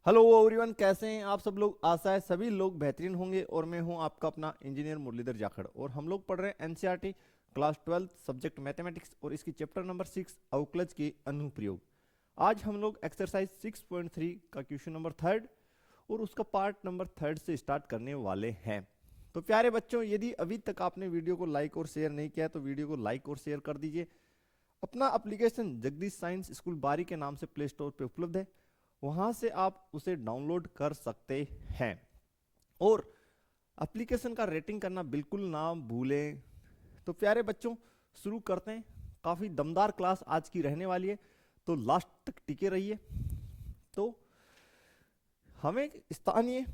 Hello everyone, कैसे हैं आप सब लोग। आशा है सभी लोग बेहतरीन होंगे और मैं हूं आपका अपना इंजीनियर मुरलीधर जाखड़ और हम लोग पढ़ रहे हैं एनसीईआरटी क्लास 12 सब्जेक्ट मैथमेटिक्स और इसकी चैप्टर नंबर 6 अवकलज के अनुप्रयोग। आज हम लोग एक्सरसाइज 6.3 का क्वेश्चन नंबर थर्ड और उसका पार्ट नंबर थर्ड से स्टार्ट करने वाले हैं। तो प्यारे बच्चों, यदि अभी तक आपने वीडियो को लाइक और शेयर नहीं किया तो वीडियो को लाइक और शेयर कर दीजिए। अपना एप्लीकेशन जगदीश साइंस स्कूल बारी के नाम से प्ले स्टोर पे उपलब्ध है, वहां से आप उसे डाउनलोड कर सकते हैं और एप्लीकेशन का रेटिंग करना बिल्कुल ना भूलें। तो प्यारे बच्चों, शुरू करते हैं। काफ़ी दमदार क्लास आज की रहने वाली है, तो लास्ट तक टिके रहिए। तो हमें स्थानीय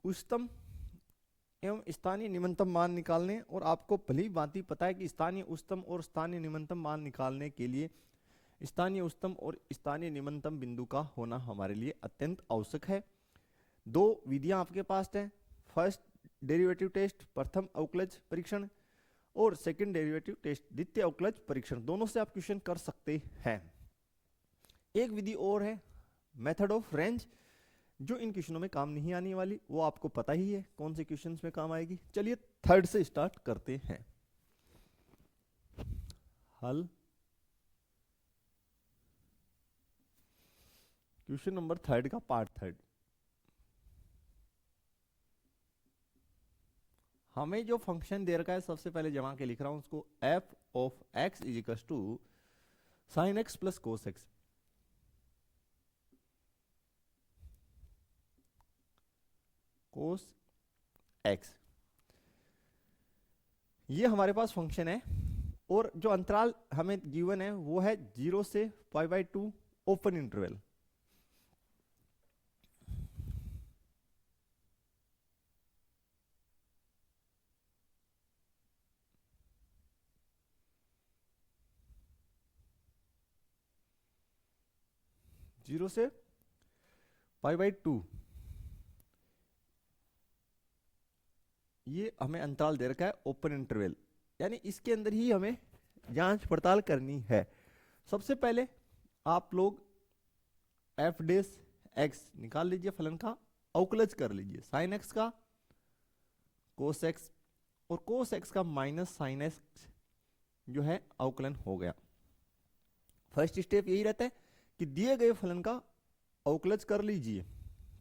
उच्चतम एवं स्थानीय निम्नतम मान निकालने, और आपको भली भांति पता है कि स्थानीय उच्चतम और स्थानीय निम्नतम मान निकालने के लिए स्थानीय उच्चतम और स्थानीय निम्नतम बिंदु का होना हमारे लिए अत्यंत आवश्यक है। दो विधियां आपके पास हैं, फर्स्ट डेरिवेटिव टेस्ट प्रथम अवकलज परीक्षण और सेकंड डेरिवेटिव टेस्ट द्वितीय अवकलज परीक्षण। दोनों से आप क्वेश्चन कर सकते हैं। एक विधि और है मेथड ऑफ रेंज, जो इन क्वेश्चनों में काम नहीं आने वाली, वो आपको पता ही है कौन से क्वेश्चंस में काम आएगी। चलिए थर्ड से स्टार्ट करते हैं। हल क्वेश्चन नंबर थर्ड का पार्ट थर्ड। हमें जो फंक्शन दे रखा है सबसे पहले जमा के लिख रहा हूं उसको, f of x is equal to sine x plus cos x. Cos x ये हमारे पास फंक्शन है और जो अंतराल हमें गिवन है वो है 0 से π/2 ओपन इंटरवल। जीरो से π/2 ये हमें अंतराल दे रखा है ओपन इंटरवल, यानी इसके अंदर ही हमें जांच पड़ताल करनी है। सबसे पहले आप लोग एफ डेस एक्स निकाल लीजिए, फलन का अवकलज कर लीजिए, साइन एक्स का कोस एक्स और कोस एक्स का माइनस साइन एक्स जो है अवकलन हो गया। फर्स्ट स्टेप यही रहता है कि दिए गए फलन का अवकलज कर लीजिए,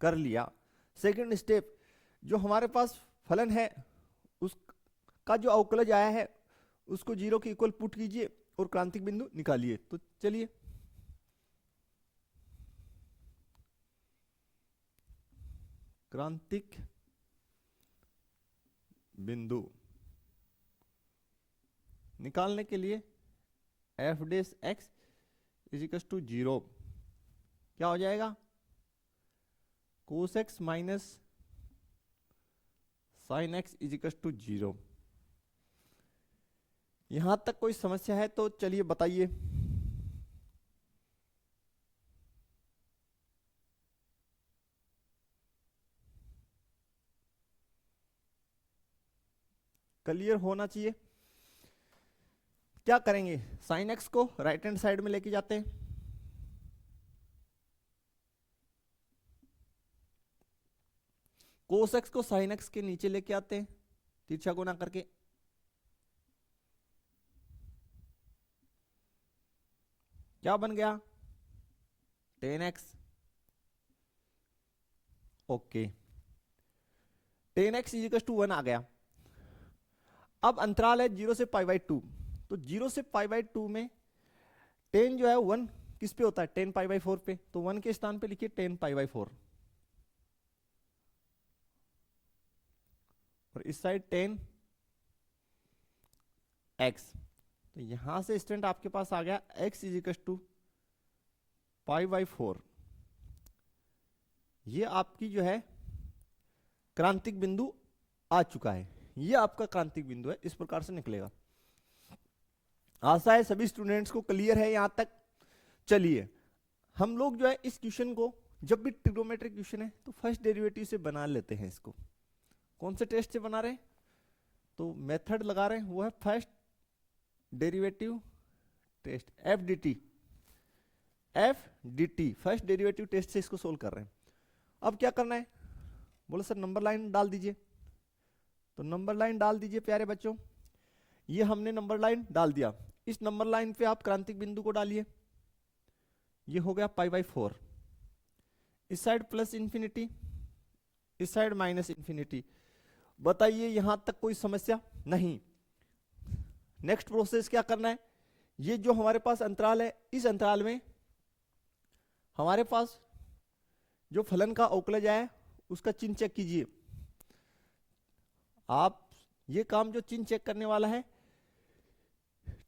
कर लिया। सेकंड स्टेप, जो हमारे पास फलन है उसका जो अवकलज आया है उसको जीरो के इक्वल पुट कीजिए और क्रांतिक बिंदु निकालिए। तो चलिए क्रांतिक बिंदु निकालने के लिए f dash x is equal to 0 क्या हो जाएगा, cos x minus sine x is equal to 0। यहां तक कोई समस्या है तो चलिए बताइए। क्लियर होना चाहिए। क्या करेंगे, साइन एक्स को राइट हैंड साइड में लेके जाते हैं, कोस एक्स को साइन एक्स के नीचे लेके आते हैं तिरछा गुना करके, क्या बन गया, tan x. Okay, tan x is equal to 1 आ गया। अब अंतराल है 0 से π/2, तो 0 से π/2 में टेन जो है 1 किस पे होता है, 10 π/4 पे, तो 1 के स्थान पे लिखिए 10 π/4 और इस साइड 10 एक्स। तो यहां से स्टूडेंट आपके पास आ गया x इज इक्वल टू π/4। ये आपकी जो है क्रांतिक बिंदु आ चुका है, ये आपका क्रांतिक बिंदु है, इस प्रकार से निकलेगा। आशा है सभी स्टूडेंट्स को क्लियर है यहां तक। चलिए हम लोग जो है इस क्वेश्चन को, जब भी ट्रिग्नोमेट्रिक क्वेश्चन है तो फर्स्ट डेरिवेटिव से बना लेते हैं इसको। कौन से टेस्ट से बना रहे हैं, तो मेथड लगा रहे हैं, वो है first derivative test, f d t. F dt, first derivative test से इसको सोल्व कर रहे हैं। अब क्या करना है, बोलो सर नंबर लाइन डाल दीजिए। तो नंबर लाइन डाल दीजिए प्यारे बच्चों। ये हमने नंबर लाइन डाल दिया। इस नंबर लाइन पे आप क्रांतिक बिंदु को डालिए। ये हो गया π/4। इस साइड प्लस इंफिनिटी, इस साइड माइनस इंफिनिटी। बताइए यहां तक कोई समस्या नहीं। नेक्स्ट प्रोसेस क्या करना है, ये जो हमारे पास अंतराल है, इस अंतराल में हमारे पास जो फलन का अवकलज आया उसका चिन्ह चेक कीजिए। आप ये काम जो चिन्ह चेक करने वाला है,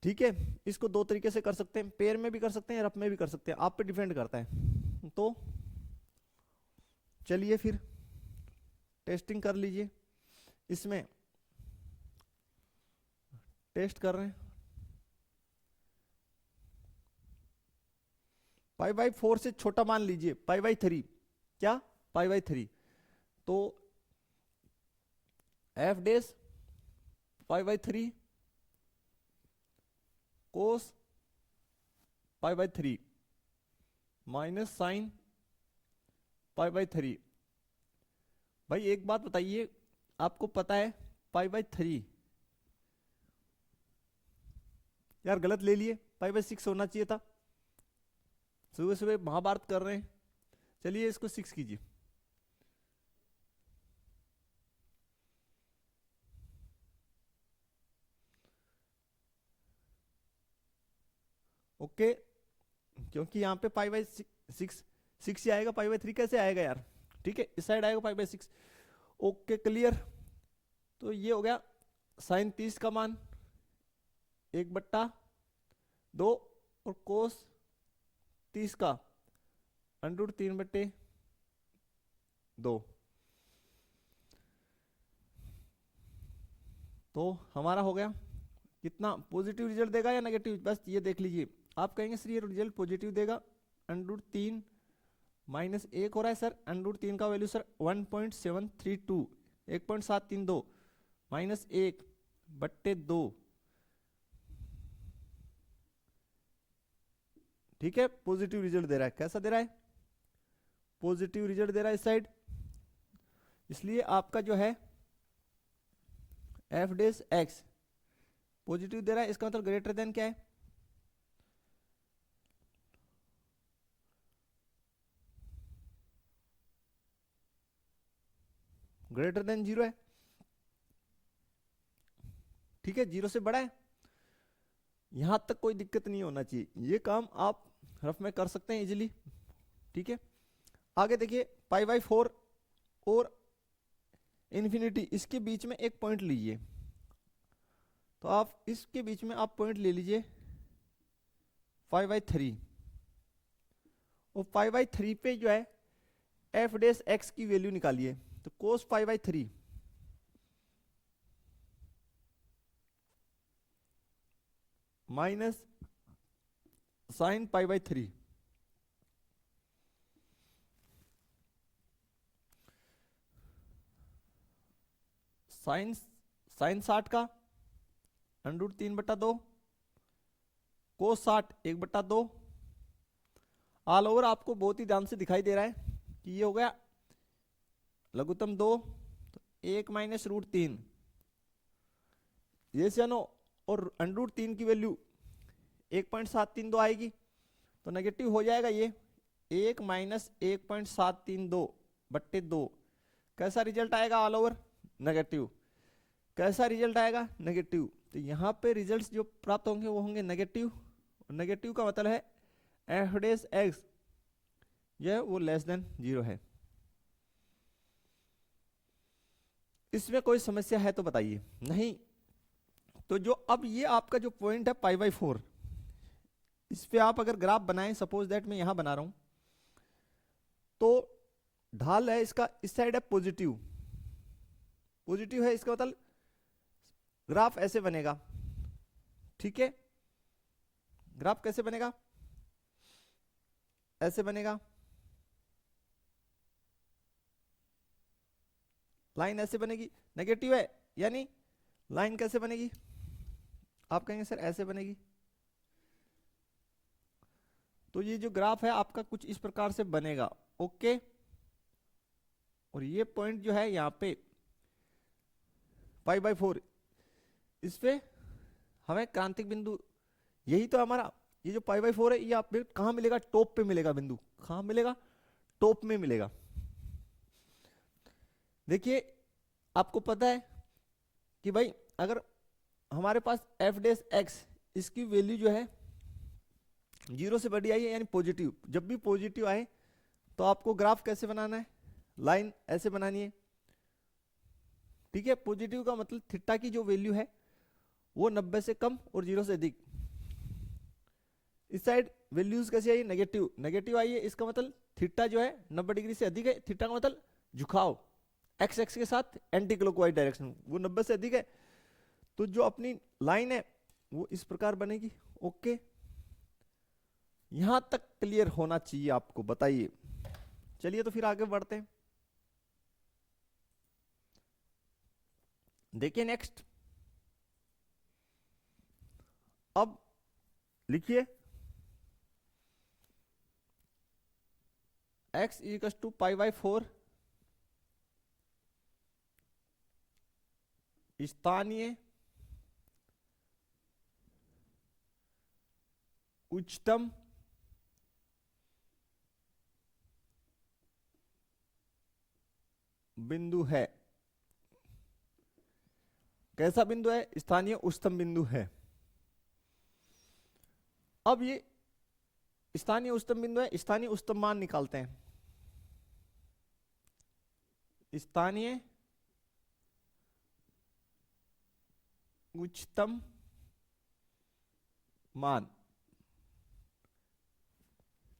ठीक है, इसको दो तरीके से कर सकते हैं, पेयर में भी कर सकते हैं, रफ में भी कर सकते हैं, आप पे डिपेंड करता है। तो चलिए फिर टेस्टिंग कर लीजिए। इसमें टेस्ट कर रहे हैं π/4 से छोटा मान लीजिए, π/3। क्या, π/3। तो f डैश π/3 कोस π/3 माइनस साइन π/3। भाई एक बात बताइए, आपको पता है π/3, यार गलत ले लिए, π/6 होना चाहिए था। सुबह सुबह महाभारत कर रहे हैं। चलिए इसको 6 कीजिए। ओके, क्योंकि यहाँ पे π/6 ही आएगा, π/3 कैसे आएगा यार। ठीक है, इस साइड आएगा π/6। Okay clear. तो ये हो गया साइन 30 का मान 1/2 और कोस 30 का √3/2। तो हमारा हो गया कितना, पॉजिटिव रिजल्ट देगा या नेगेटिव, बस ये देख लीजिए। आप कहेंगे सर ये रिजल्ट पॉजिटिव देगा, √3 माइनस 1 हो रहा है सर, √3 का वैल्यू सर 1.732, 1.732 माइनस 1/2। ठीक है, पॉजिटिव रिजल्ट दे रहा है। कैसा दे रहा है, पॉजिटिव रिजल्ट दे रहा है इस साइड। इसलिए आपका जो है f डैश x पॉजिटिव दे रहा है, इसका मतलब ग्रेटर देन क्या है, ग्रेटर देन 0 है। ठीक है, 0 से बड़ा है। यहां तक कोई दिक्कत नहीं होना चाहिए, ये काम आप रफ में कर सकते हैं इजीली। ठीक है, आगे देखिए π/4 और इन्फिनिटी, इसके बीच में एक पॉइंट लीजिए। तो आप इसके बीच में आप पॉइंट ले लीजिए π/3, और π/3 पे जो है f डैश x की वैल्यू निकालिए। तो कोस π/3 माइनस साइन π/3। साइन 60 का √3/2, कोस 60 1/2। ऑल ओवर आपको बहुत ही ध्यान से दिखाई दे रहा है कि ये हो गया लघुत्तम 2, तो 1 माइनस √3, ये जानो, और √3 की वैल्यू 1.732 आएगी, तो नेगेटिव हो जाएगा ये 1 माइनस 1.732/2। कैसा रिजल्ट आएगा, ऑल ओवर नेगेटिव। कैसा रिजल्ट आएगा, नेगेटिव। तो यहाँ पे रिजल्ट्स जो प्राप्त होंगे वो होंगे नेगेटिव। नेगेटिव का मतलब है f डैश x यह वो लेस देन 0 है। इसमें कोई समस्या है तो बताइए, नहीं तो जो अब ये आपका जो पॉइंट है π/4, इस पे आप अगर ग्राफ बनाएं, सपोज दैट मैं यहां बना रहा हूं, तो ढाल है इसका, इस साइड है पॉजिटिव, पॉजिटिव है, इसका मतलब ग्राफ ऐसे बनेगा। ठीक है, ग्राफ कैसे बनेगा, ऐसे बनेगा, लाइन ऐसे बनेगी। नेगेटिव है यानी लाइन कैसे बनेगी, आप कहेंगे सर ऐसे बनेगी। तो ये जो ग्राफ है आपका कुछ इस प्रकार से बनेगा। ओके, और ये पॉइंट जो है यहाँ पे π/4, इस पे हमें क्रांतिक बिंदु, यही तो हमारा ये जो π/4 है, ये आप कहाँ मिलेगा, टॉप पे मिलेगा बिंदु। कहाँ मिलेगा, टॉप में मिलेगा। देखिए आपको पता है कि भाई अगर हमारे पास f'(x) इसकी वैल्यू जो है 0 से बड़ी आई है यानी पॉजिटिव, जब भी पॉजिटिव आए तो आपको ग्राफ कैसे बनाना है, लाइन ऐसे बनानी है। ठीक है, पॉजिटिव का मतलब थीटा की जो वैल्यू है वो 90 से कम और 0 से अधिक। इस साइड वैल्यूज कैसे आई, नेगेटिव, नेगेटिव आई है, इसका मतलब थीटा जो है 90 डिग्री से अधिक है। थीटा का मतलब झुकाव एक्स एक्स के साथ एंटी क्लॉकवाइज डायरेक्शन, वो 90 से अधिक है। तो जो अपनी लाइन है वो इस प्रकार बनेगी। ओके, यहां तक क्लियर होना चाहिए आपको, बताइए। चलिए तो फिर आगे बढ़ते हैं। देखिए नेक्स्ट, अब लिखिए x इक्वल टू π/4 स्थानीय उच्चतम बिंदु है। कैसा बिंदु है, स्थानीय उच्चतम बिंदु है। अब ये स्थानीय उच्चतम बिंदु है, स्थानीय उच्चतम मान निकालते हैं। स्थानीय उच्चतम मान,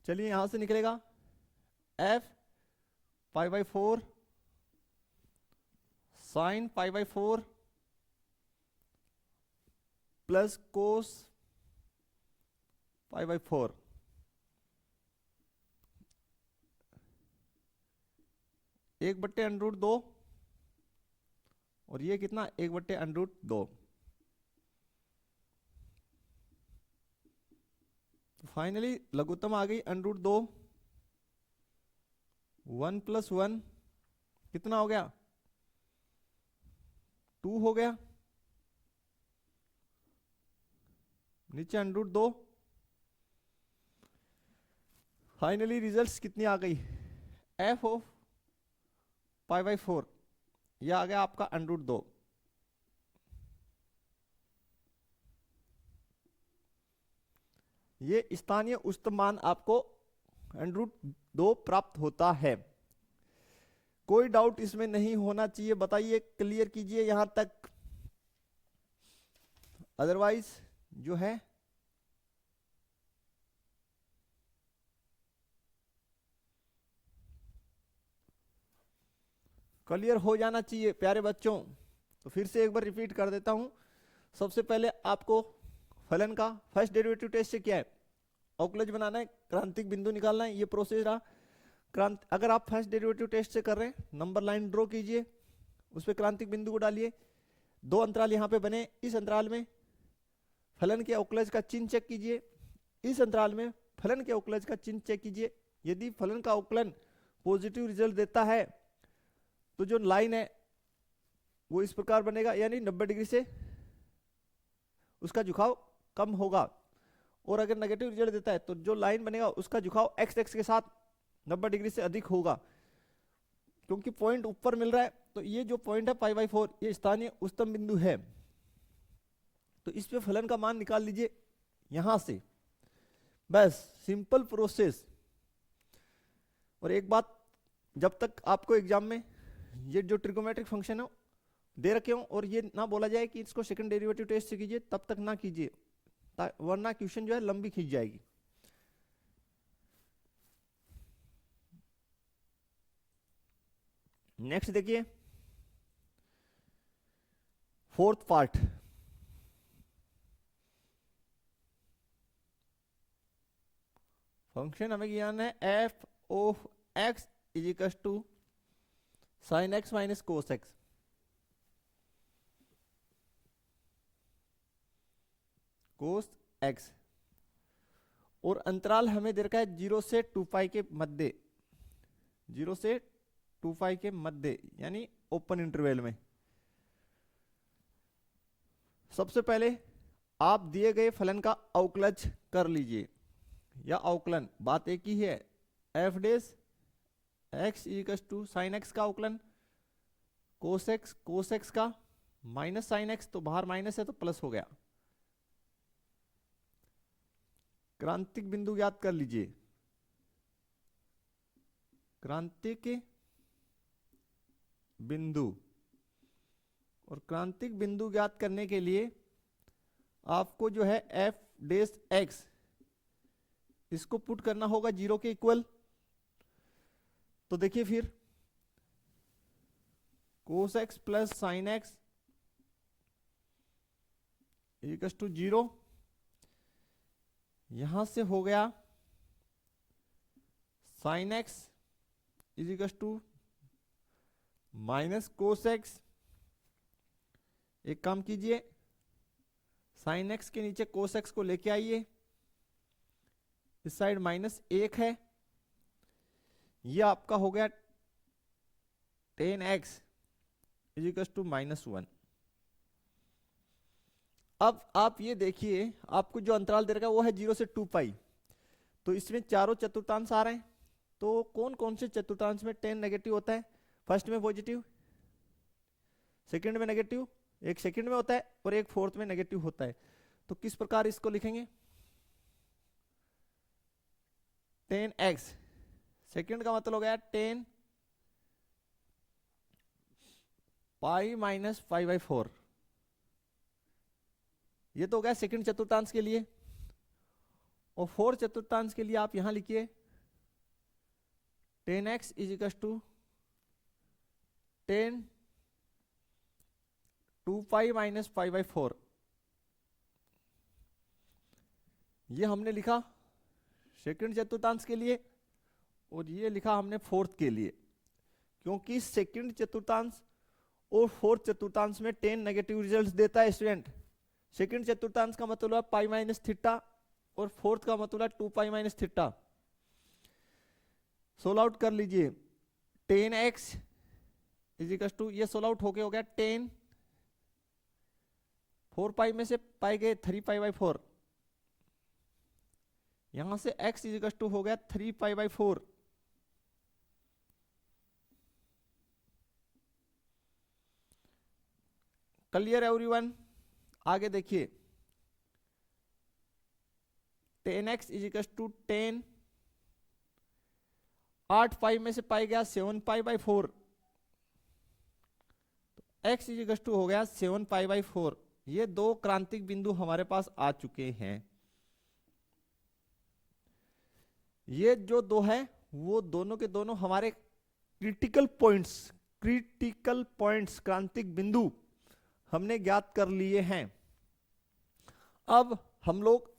चलिए यहां से निकलेगा f π/4 साइन π/4 प्लस कोस π/4, एक बट्टे अंडरूट 2, और ये कितना, एक बट्टे अंडरूट 2। फाइनली लघुत्तम आ गई अंडरूट 2, 1 + 1 कितना हो गया, 2 हो गया, नीचे अंडरूट 2। फाइनली रिजल्ट्स कितनी आ गई, f ऑफ π/4, यह आ गया आपका अंडरूट 2। ये स्थानीय उच्चतम मान आपको √2 प्राप्त होता है। कोई डाउट इसमें नहीं होना चाहिए, बताइए, क्लियर कीजिए यहां तक, अदरवाइज जो है क्लियर हो जाना चाहिए प्यारे बच्चों। तो फिर से एक बार रिपीट कर देता हूं। सबसे पहले आपको फलन का फर्स्ट डेरिवेटिव टेस्ट से क्या है, अवकलज बनाना है, क्रांतिक बिंदु निकालना है, ये प्रोसेस रहा। अगर आप फर्स्ट डेरिवेटिव टेस्ट से कर रहे हैं, नंबर लाइन ड्रॉ कीजिए, उस पर क्रांतिक बिंदु को डालिए, 2 अंतराल यहाँ पे बने, इस अंतराल में फलन के अवकलज का चिन्ह चेक कीजिए, इस अंतराल में फलन के अवकलज का चिन्ह चेक कीजिए। यदि फलन का अवकलन पॉजिटिव रिजल्ट देता है तो जो लाइन है वो इस प्रकार बनेगा, यानी 90 डिग्री से उसका झुकाव कम होगा। और अगर नेगेटिव रिजल्ट देता है तो जो लाइन बनेगा उसका झुकाव एक्स एक्स के साथ 90 डिग्री से अधिक होगा। क्योंकि पॉइंट ऊपर मिल रहा है तो ये जो पॉइंट है π/4 ये स्थानीय उच्चतम बिंदु है, तो इस पे फलन का मान निकाल लीजिए यहां से, बस सिंपल प्रोसेस। और एक बात, जब तक आपको एग्जाम में ये जो ट्रिगोमेट्रिक फंक्शन है दे रखे हो और ये ना बोला जाए कि इसको सेकंड डेरिवेटिव टेस्ट से कीजिए, तब तक ना कीजिए, वरना क्वेश्चन जो है लंबी खींच जाएगी। नेक्स्ट देखिए, फोर्थ पार्ट, फंक्शन हमें ज्ञान है f of x is equal to sine x minus cos x। Cos x और अंतराल हमें दे रखा है 0 से 2 पाई के मध्य, 0 से 2 पाई के मध्य यानी ओपन इंटरवल में। सबसे पहले आप दिए गए फलन का अवकलज कर लीजिए या अवकलन, बात एक ही है। F dash x equal to sine x का अवकलन, कोस एक्स का माइनस साइन एक्स, तो बाहर माइनस है तो प्लस हो गया। क्रांतिक बिंदु याद कर लीजिए, क्रांतिक बिंदु, और क्रांतिक बिंदु ज्ञात करने के लिए आपको जो है एफ डेस एक्स इसको पुट करना होगा 0 के इक्वल। तो देखिए फिर cos x plus sine x equal to 0, यहां से हो गया sine x is equal to minus cos x. एक काम कीजिए, साइन एक्स के नीचे कोस एक्स को लेके आइए, इस साइड माइनस 1 है, ये आपका हो गया tan x is equal to -1। अब आप ये देखिए, आपको जो अंतराल दे रखा है वो है 0 से 2 पाई, तो इसमें चारों चतुर्थांश आ रहे हैं। तो कौन कौन से चतुर्थांश में 10 नेगेटिव होता है? फर्स्ट में पॉजिटिव, सेकंड में नेगेटिव, एक सेकंड में होता है और एक फोर्थ में नेगेटिव होता है। तो किस प्रकार इसको लिखेंगे? 10x, सेकंड का मतलब हो गया 10 पाई माइनस पाई बाई 4, ये तो हो गया सेकंड चतुर्थांश के लिए। और फोर्थ चतुर्थांश के लिए आप यहां लिखिए 10x is equal to 10 2 pi minus pi by 4, ये हमने लिखा सेकंड चतुर्थांश के लिए और ये लिखा हमने फोर्थ के लिए, क्योंकि सेकंड चतुर्थांश और फोर्थ चतुर्थांश में 10 नेगेटिव रिजल्ट्स देता है स्टूडेंट। सेकंड चतुर्थांश का मतलब है पाई माइनस थीटा और फोर्थ का मतलब है 2 pi minus theta. Solve out कर लीजिए, 10x इज इक्वल टू, ये सोल्व आउट होके हो गया 10, 4 पाई में से पाई गए 3 पाई बाई 4, यहां से x इज इक्वल टू हो गया 3 पाई बाई 4। Clear everyone? आगे देखिए, 10x इज इक्वल टू 10, 8 पाई में से पाई गया 7 pi by 4, x is equal to हो गया 7 पाई बाई 4। ये दो क्रांतिक बिंदु हमारे पास आ चुके हैं। ये जो दो है वो दोनों के दोनों हमारे क्रिटिकल पॉइंट्स क्रांतिक बिंदु हमने ज्ञात कर लिए हैं। अब हम लोग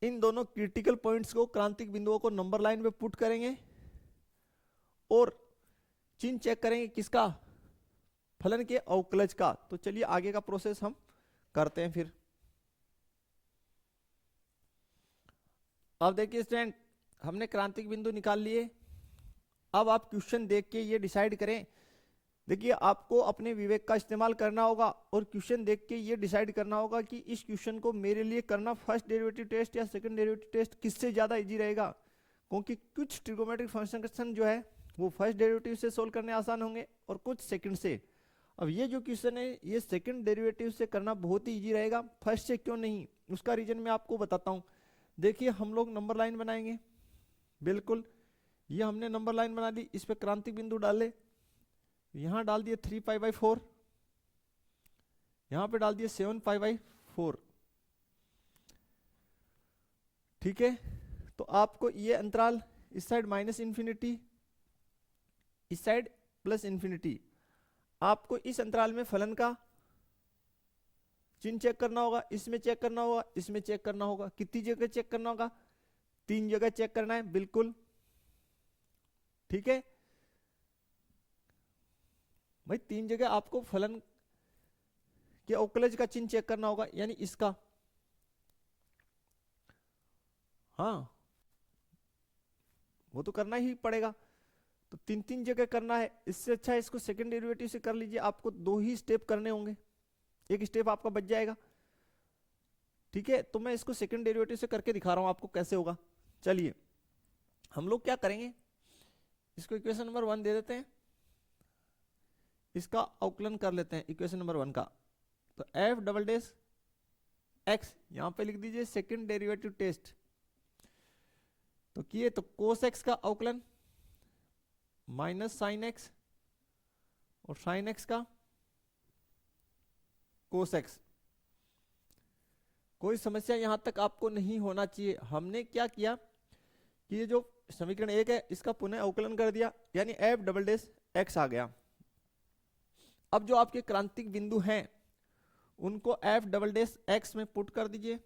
इन दोनों क्रिटिकल पॉइंट्स को, क्रांतिक बिंदुओं को नंबर लाइन पे पुट करेंगे और चिन्ह चेक करेंगे किसका? फलन के अवकलज का। तो चलिए आगे का प्रोसेस हम करते हैं फिर। अब देखिए स्टूडेंट, हमने क्रांतिक बिंदु निकाल लिए। अब आप क्वेश्चन देख के ये डिसाइड करें। देखिए, आपको अपने विवेक का इस्तेमाल करना होगा और क्वेश्चन देख के ये डिसाइड करना होगा कि इस क्वेश्चन को मेरे लिए करना फर्स्ट डेरिवेटिव टेस्ट या सेकंड डेरिवेटिव टेस्ट किससे ज्यादा इजी रहेगा। क्योंकि कुछ ट्रिगोनोमेट्रिक फंक्शन जो है वो फर्स्ट डेरिवेटिव से सोल्व करने आसान होंगे और कुछ सेकंड से। अब ये जो क्वेश्चन है ये सेकंड डेरिवेटिव से करना बहुत ही इजी रहेगा, फर्स्ट से क्यों नहीं, उसका रीजन मैं आपको बताता हूँ। देखिए, हम लोग नंबर लाइन बनाएंगे, बिल्कुल ये हमने नंबर लाइन बना ली, इस पे क्रांतिक बिंदु डाले, यहां डाल दिए 3 पाई बाई 4, यहां पे डाल दिए 7 पाई बाई 4। ठीक है, तो आपको ये अंतराल इस साइड माइनस इंफिनिटी, इस साइड प्लस इंफिनिटी, आपको इस अंतराल में फलन का चिन्ह चेक करना होगा, इसमें चेक करना होगा, इसमें चेक करना होगा। कितनी जगह चेक करना होगा? 3 जगह चेक करना है, बिल्कुल ठीक है भाई। 3 जगह आपको फलन के अवकलज का चिन्ह चेक करना होगा, यानी इसका। हाँ, वो तो करना ही पड़ेगा। तो 3 जगह करना है, इससे अच्छा है इसको सेकंड डेरिवेटिव से कर लीजिए। आपको 2 ही स्टेप करने होंगे, एक स्टेप आपका बच जाएगा। ठीक है, तो मैं इसको सेकंड डेरिवेटिव से करके दिखा रहा हूं आपको कैसे होगा। चलिए हम लोग क्या करेंगे, इसको इक्वेशन नंबर 1 दे देते हैं, इसका अवकलन कर लेते हैं इक्वेशन नंबर 1 का। तो एफ डबल डेस एक्स, यहां पे लिख दीजिए सेकंड डेरिवेटिव टेस्ट। तो किए तो कोस एक्स का अवकलन माइनस साइन एक्स, और साइन एक्स का कोस एक्स। कोई समस्या यहां तक आपको नहीं होना चाहिए। हमने क्या किया कि ये जो समीकरण 1 है इसका पुनः अवकलन कर दिया, यानी एफ डबल डेस एक्स आ गया। अब जो आपके क्रांतिक बिंदु हैं उनको एफ डबल डेस एक्स में पुट कर दीजिए।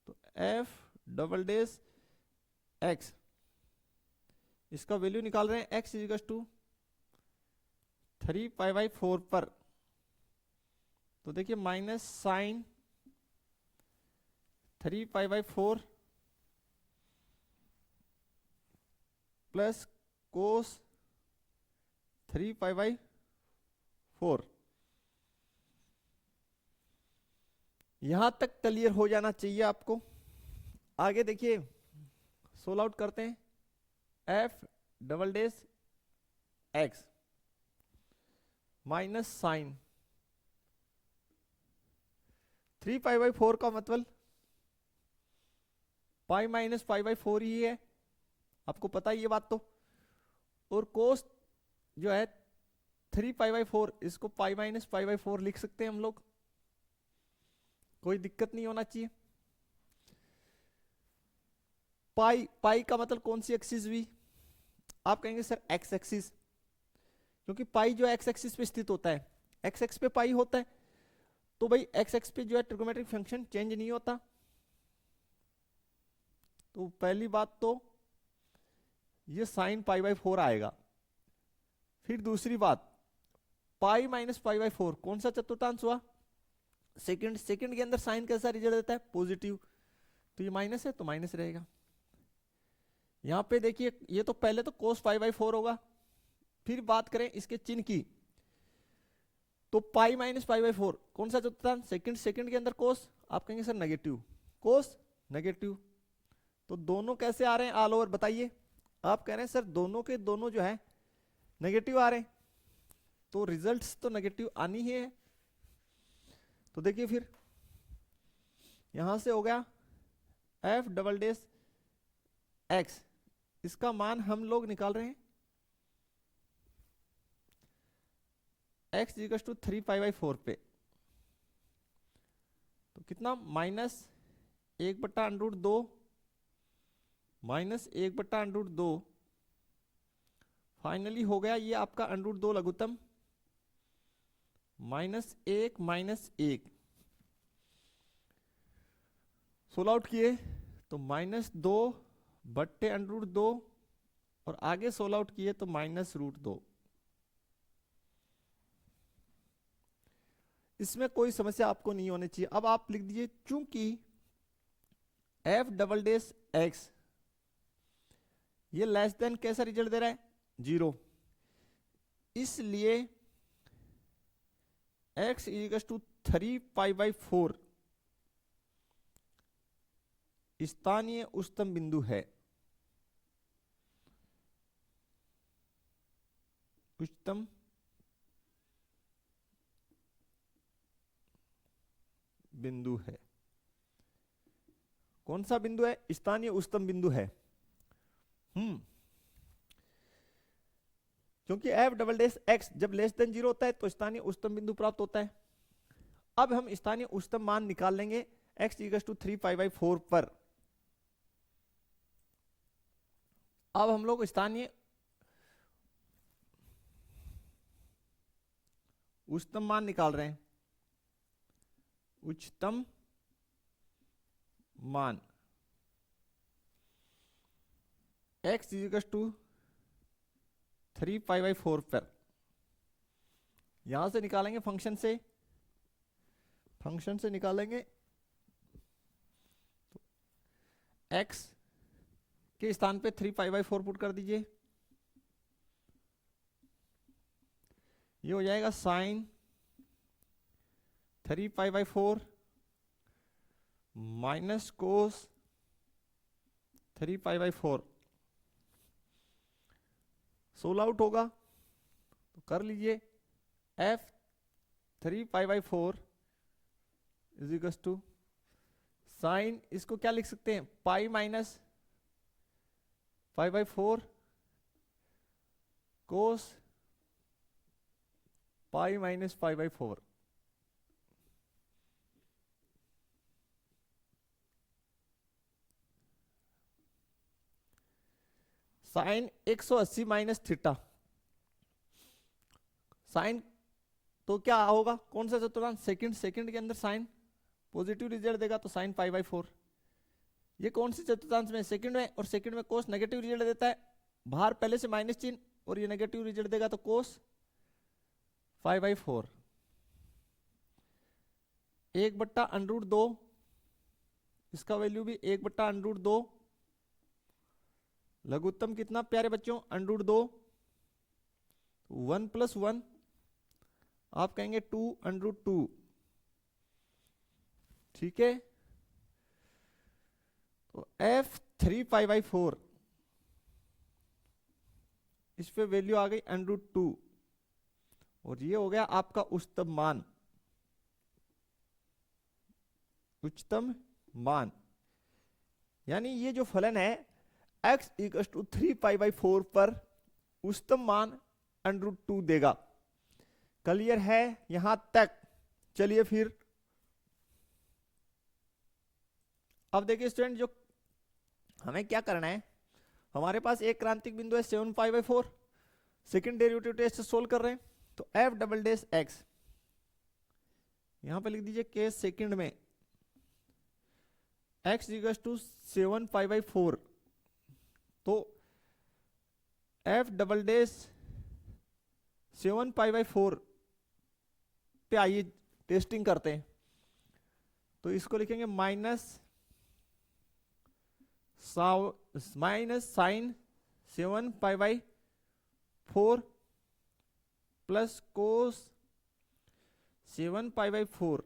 तो एफ डबल डेस एक्स, इसका वैल्यू निकाल रहे हैं एक्स इजिकल टू 3π/4 पर। तो देखिए माइनस साइन 3π/4 प्लस कोस 3π/4। यहां तक क्लियर हो जाना चाहिए आपको। आगे देखिए सोल्व आउट करते हैं, F double dash X minus sine 3π/4 का मतलब पाई माइनस π/4 ही है, आपको पता ही ये बात तो। और कोस जो है 3π/4, इसको पाई माइनस π/4 लिख सकते हैं हम लोग, कोई दिक्कत नहीं होना चाहिए। पाई, पाई का मतलब कौन सी एक्सिस हुई, आप कहेंगे सर एक्स एक्सिस, क्योंकि पाई जो एक्स एक्सिस पे स्थित होता है, एक्स एक्स पे पाई होता है। तो भाई एक्स एक्स पे जो है ट्रिगोनोमेट्रिक फंक्शन चेंज नहीं होता। तो पहली बात तो ये साइन π/4 आएगा। फिर दूसरी बात, पाई माइनस π/4 कौन सा चतुर्थांश हुआ, सेकंड। सेकंड के अंदर साइन कैसा रिजल्ट देता है, पॉजिटिव, तो ये माइनस है तो माइनस रहेगा। यहां पे देखिए ये तो पहले तो cos π/4 होगा। फिर बात करें इसके चिन्ह की, तो पाई माइनस π/4 कौन सा चतुर्थांश, सेकंड। सेकंड के अंदर कोस, आप कहेंगे सर नेगेटिव, कोस नेगेटिव। तो दोनों कैसे आ रहे हैं ऑल ओवर बताइए, आप कह रहे हैं सर दोनों के दोनों जो है नेगेटिव आ रहे हैं, तो रिजल्ट्स तो नेगेटिव आनी ही है। तो देखिए फिर यहां से हो गया एफ डबल डेस एक्स, इसका मान हम लोग निकाल रहे हैं एक्स इक्वल टू 3π/4 पे। तो कितना, माइनस 1/√2 माइनस 1/√2, फाइनली हो गया ये आपका √2 लघुत्तम -1 सोल्व आउट किए तो -2/√2, और आगे सोल्व आउट किए तो -√2। इसमें कोई समस्या आपको नहीं होनी चाहिए। अब आप लिख दीजिए चूंकि एफ डबल डेस एक्स ये लेस देन कैसा रिजल्ट दे रहा है, 0, इसलिए x इक्वल टू 3π/4 स्थानीय उच्चतम बिंदु है। उच्चतम बिंदु है, कौन सा बिंदु है, स्थानीय उच्चतम बिंदु है। क्योंकि एफ डबल डेस एक्स जब लेस देन 0 होता है तो स्थानीय उच्चतम बिंदु प्राप्त होता है। अब हम स्थानीय उच्चतम मान निकाल लेंगे x इक्वल टू 3π/4 पर। अब हम लोग स्थानीय उच्चतम मान निकाल रहे हैं, उच्चतम मान x इक्वल टू 3π/4 पर। यहां से निकालेंगे फंक्शन से, निकालेंगे x के स्थान पे 3π/4 पुट कर दीजिए। ये हो जाएगा sine 3π/4 minus cos 3π/4। Solve out होगा तो कर लीजिए। f 3π/4 is equal to sine, इसको क्या लिख सकते हैं, pi minus π/4 cos pi minus π/4। Sine 180 minus theta, sine तो क्या होगा, कौन सा चतुर्थांश, सेकंड, सेकंड के अंदर साइन पॉजिटिव रिजल्ट देगा तो साइन π/4। ये कौन सी चतुर्थांश में, सेकंड में, और सेकंड में कोस नेगेटिव रिजल्ट देता है, बाहर पहले से माइनस चिन्ह और ये नेगेटिव रिजल्ट देगा तो कोस π/4। 1/√2, इसका वैल्यू भी 1/√2। लघुत्तम कितना प्यारे बच्चों, √2, 1 + 1 आप कहेंगे 2√2, ठीक है। तो f 3π/4, इस पे वैल्यू आ गई √2 और ये हो गया आपका उच्चतम मान, उच्चतम मान। यानी ये जो फलन है x = 3π/4 पर उच्चतम मान √2 देगा। क्लियर है यहां तक? चलिए फिर अब देखिए स्टूडेंट, जो हमें क्या करना है, हमारे पास एक क्रांतिक बिंदु है 7π/4, सेकंड डेरिवेटिव टेस्ट से सोल्व कर रहे हैं। तो f"x यहां पे लिख दीजिए केस सेकंड में x = 7π/4। तो f" 7π/4 पे आइए टेस्टिंग करते हैं। तो इसको लिखेंगे माइनस साइन 7π/4 प्लस कोस 7π/4।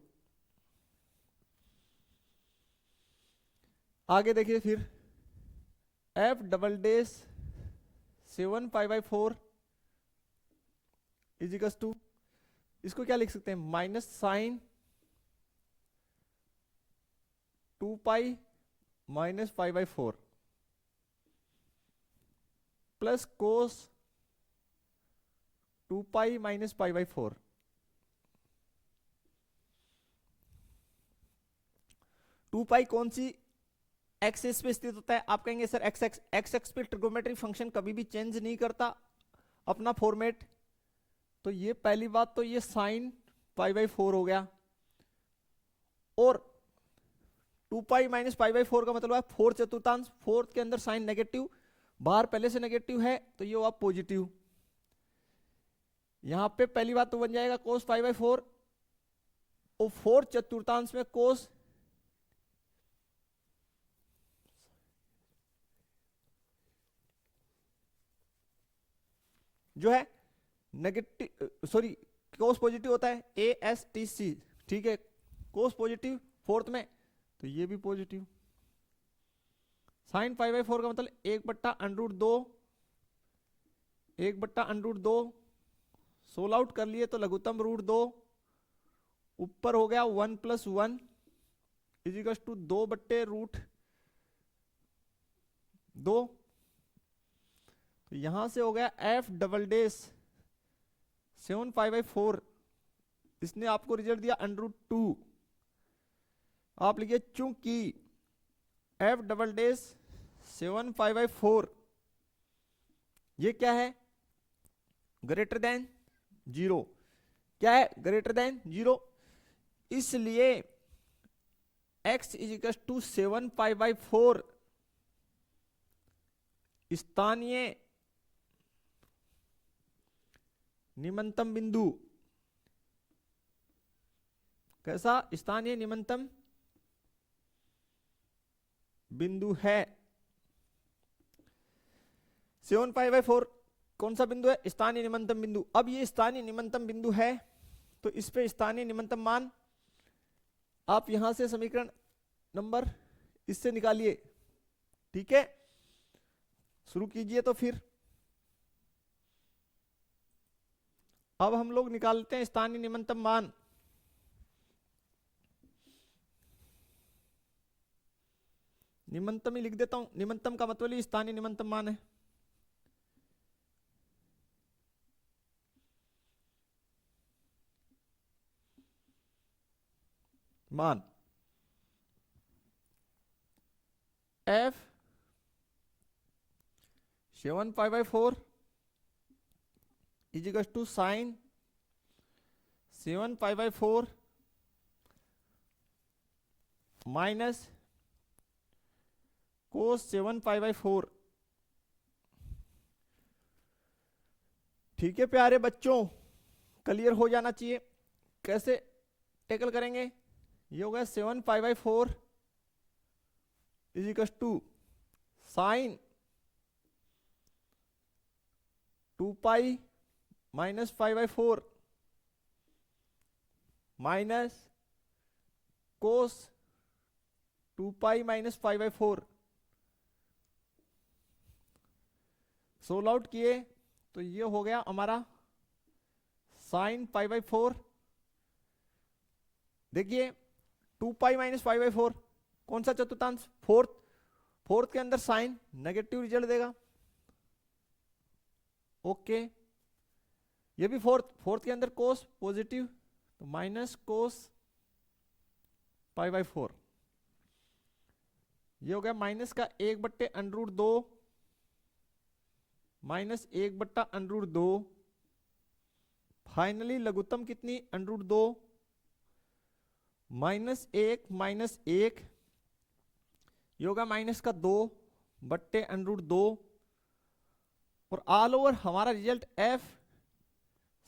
आगे देखिए फिर f" 7π/4 इज इक्वल टू, इसको क्या लिख सकते हैं, minus sine 2π minus π/4 plus cos 2π minus π/4। Two pi कौन सी एक्सिस पे स्थित होता है, आप कहेंगे सर एक्स एक्स पे ट्रिगोमेट्रिक फंक्शन कभी भी चेंज नहीं करता अपना फॉर्मेट। तो ये पहली बात, तो ये साइन π/4 हो गया, और 2π माइनस π/4 का मतलब है 4 चतुर्थांश, 4 के अंदर साइन नेगेटिव, बाहर पहले से नेगेटिव है तो ये हुआ पॉजिटिव। यहां पे पहली बात तो बन जाएगा कोस π/4, और 4 चतुर्थांश में कोस जो है नेगेटिव, सॉरी कोस पॉजिटिव होता है ASTC, ठीक है, कोस पॉजिटिव फोर्थ में, तो ये भी पॉजिटिव। साइन π/4 का मतलब 1/√2, 1/√2 सोल आउट कर लिए तो लघुत्तम √2, ऊपर हो गया 1 + 1 इज इक्वल टू 2/√2। तो यहां से हो गया f" 7π/4, इसने आपको रिजल्ट दिया √2। आप लिखिए चूंकि f" 7π/4 ये क्या है, ग्रेटर देन 0, क्या है, ग्रेटर देन 0, इसलिए x = 7π/4 स्थानीय निम्नतम बिंदु, कैसा, स्थानीय निम्नतम बिंदु है। 7 पाई/4 कौन सा बिंदु है? स्थानीय निम्नतम बिंदु। अब ये स्थानीय निम्नतम बिंदु है तो इस पे स्थानीय निम्नतम मान आप यहां से समीकरण नंबर इससे निकालिए। ठीक है, शुरू कीजिए। तो फिर अब हम लोग निकालते हैं स्थानीय निम्नतम मान। निम्नतम ही लिख देता हूं, निम्नतम का मतलब ही स्थानीय निम्नतम मान है। मान f 7 पाई/4 इज इक्वल टू साइन 7 पाई/4 माइनस कोस 7 पाई/4। ठीक है प्यारे बच्चों, क्लियर हो जाना चाहिए। कैसे टेकल करेंगे? ये होगा 7 पाई/4 is equal to sine 2 pi minus 5/4 minus cos 2 pi minus 5/4। Solve out किए तो ये हो गया हमारा साइन π/4। देखिए 2 पाई माइनस 5/4 कौन सा चतुर्थांश? फोर्थ। फोर्थ के अंदर साइन नेगेटिव रिजल्ट देगा। ओके, ये भी फोर्थ। फोर्थ के अंदर कोस पॉजिटिव, तो माइनस कोस π/4। ये हो गया माइनस का 1/√2 माइनस 1/√2। फाइनली लघुत्तम कितनी? √2 -1 -1। ये होगा माइनस का 2/√2। और ऑल ओवर हमारा रिजल्ट f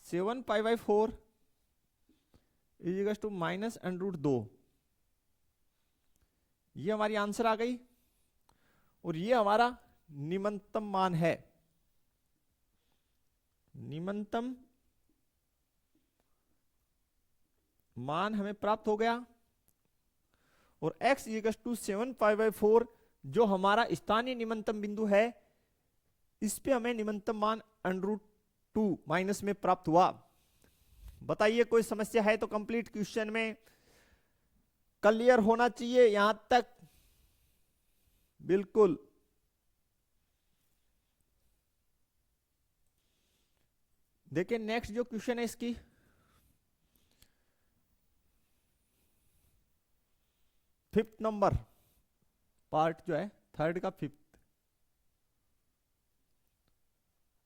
7 पाई/4 इज इक्वल टू -√2। ये हमारी आंसर आ गई और ये हमारा निम्नतम मान है। निम्नतम मान हमें प्राप्त हो गया। और x इक्वल टू 7 पाई/4 जो हमारा स्थानीय निम्नतम बिंदु है, इस पे हमें निम्नतम मान √2 माइनस में प्राप्त हुआ। बताइए कोई समस्या है तो कंप्लीट क्वेश्चन में क्लियर होना चाहिए यहां तक। बिल्कुल। देखिए नेक्स्ट जो क्वेश्चन है इसकी फिफ्थ नंबर पार्ट जो है, थर्ड का fifth.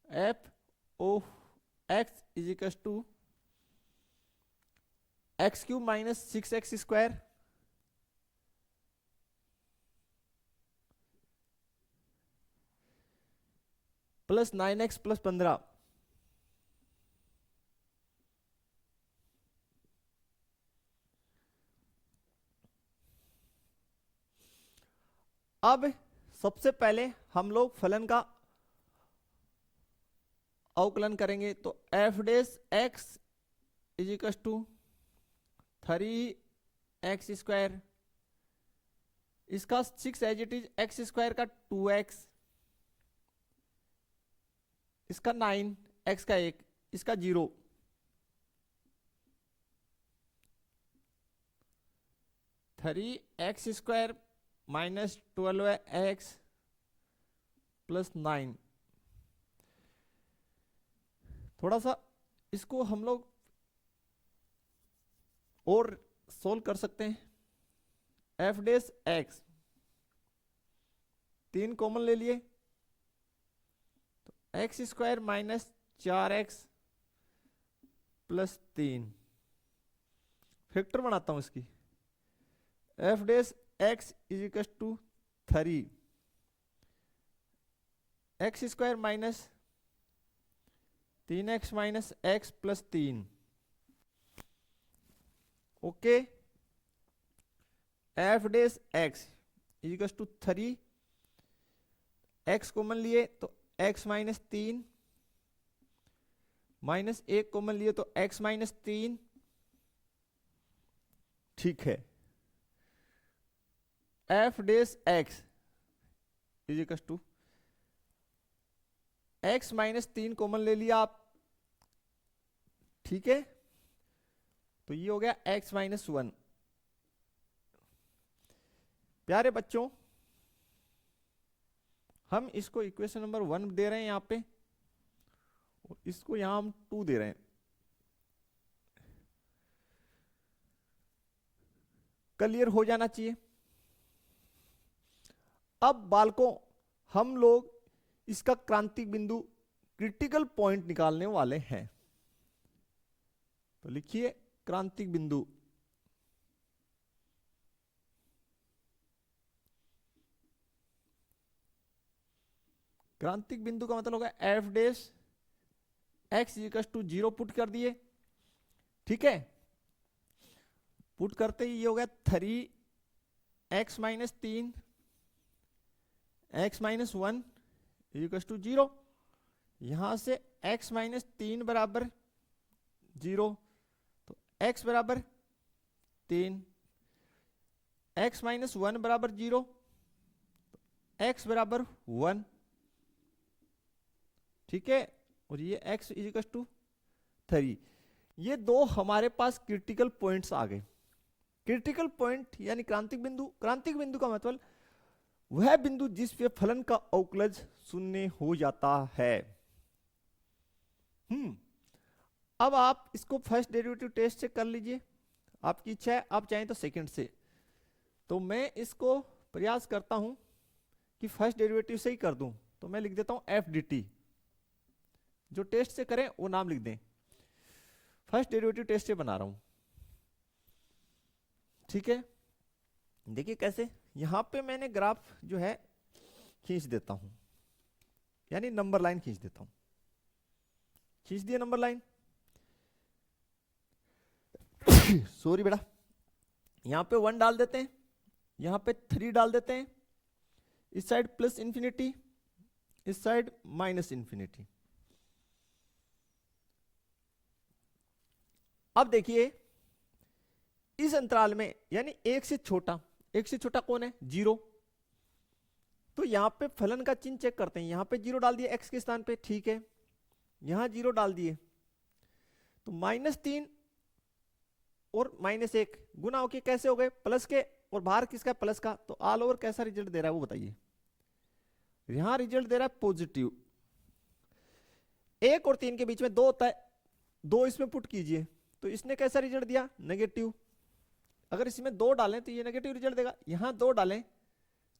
F of x is equal to x³ minus 6x² plus 9x plus 15। अब सबसे पहले हम लोग फलन का अवकलन करेंगे। तो f' is equal to 3x², इसका 6 एज इट इज x² का 2x, इसका 9, x का 1, इसका 0। Three x² minus 12x plus 9। थोड़ा सा इसको हम लोग और सोल्व कर सकते हैं। f' 3 कॉमन ले लिए तो x² minus 4x plus 3। Factor बनाता हूं इसकी। f' x is equal to 3 x² minus 3x minus x plus 3। Okay, f' x is equal to 3, x common लिए तो x-3 -1 कॉमन लिए तो x-3, ठीक है। f dash x is equal to x-3 common ले लिया आप, ठीक है, तो ये हो गया x-1। प्यारे बच्चों, हम इसको इक्वेशन नंबर 1 दे रहे हैं यहां पे, और इसको यहां हम 2 दे रहे हैं। क्लियर हो जाना चाहिए। अब बालकों, हम लोग इसका क्रांतिक बिंदु, क्रिटिकल पॉइंट निकालने वाले हैं। तो लिखिए क्रांतिक बिंदु। क्रांतिक बिंदु का मतलब होगा f dash x equal to 0 put कर दिए, ठीक है। पुट करते ही ये हो गया 3x-3 x-1 इक्वल टू 0। यहां से x-3 बराबर 0, तो x बराबर 3, x-1 बराबर 0, तो x बराबर 1, ठीक है। और ये x इक्वल टू 3। ये दो हमारे पास क्रिटिकल पॉइंट्स आ गए। क्रिटिकल पॉइंट यानी क्रांतिक बिंदु। क्रांतिक बिंदु का मतलब वह बिंदु जिस पे फलन का अवकलज शून्य हो जाता है। अब आप इसको फर्स्ट डेरिवेटिव टेस्ट से कर लीजिए, आपकी इच्छा है, आप चाहें तो सेकंड से। तो मैं इसको प्रयास करता हूं कि फर्स्ट डेरिवेटिव से ही कर दूं, तो मैं लिख देता हूं एफ डी टी। जो टेस्ट से करें वो नाम लिख दें। फर्स्ट डेरिवेटिव टेस्ट से बना रहा हूं, ठीक है। देखिए कैसे, यहां पे मैंने ग्राफ जो है खींच देता हूं, यानी नंबर लाइन खींच देता हूं। खींच दिया नंबर लाइन। सॉरी बेटा, यहां पे 1 डाल देते हैं, यहां पे 3 डाल देते हैं, इस साइड प्लस इंफिनिटी, इस साइड माइनस इंफिनिटी। अब देखिए इस अंतराल में, यानी 1 से छोटा, 1 से छोटा कौन है? 0। तो यहां पे फलन का चिन्ह चेक करते हैं। यहां पे 0 डाल दिए x के स्थान पे, ठीक है। यहां 0 डाल दिए तो -3 और -1 गुना होके कैसे हो गए? प्लस के, और बाहर किसका? प्लस का। तो ऑल ओवर कैसा रिजल्ट दे रहा है वो बताइए। यहां रिजल्ट दे रहा है पॉजिटिव। 1 और 3 के बीच में 2 होता है, 2 इसमें पुट कीजिए, तो इसने कैसा रिजल्ट दिया? नेगेटिव। अगर इसमें 2 डालें तो ये नेगेटिव रिजल्ट देगा, यहां 2 डालें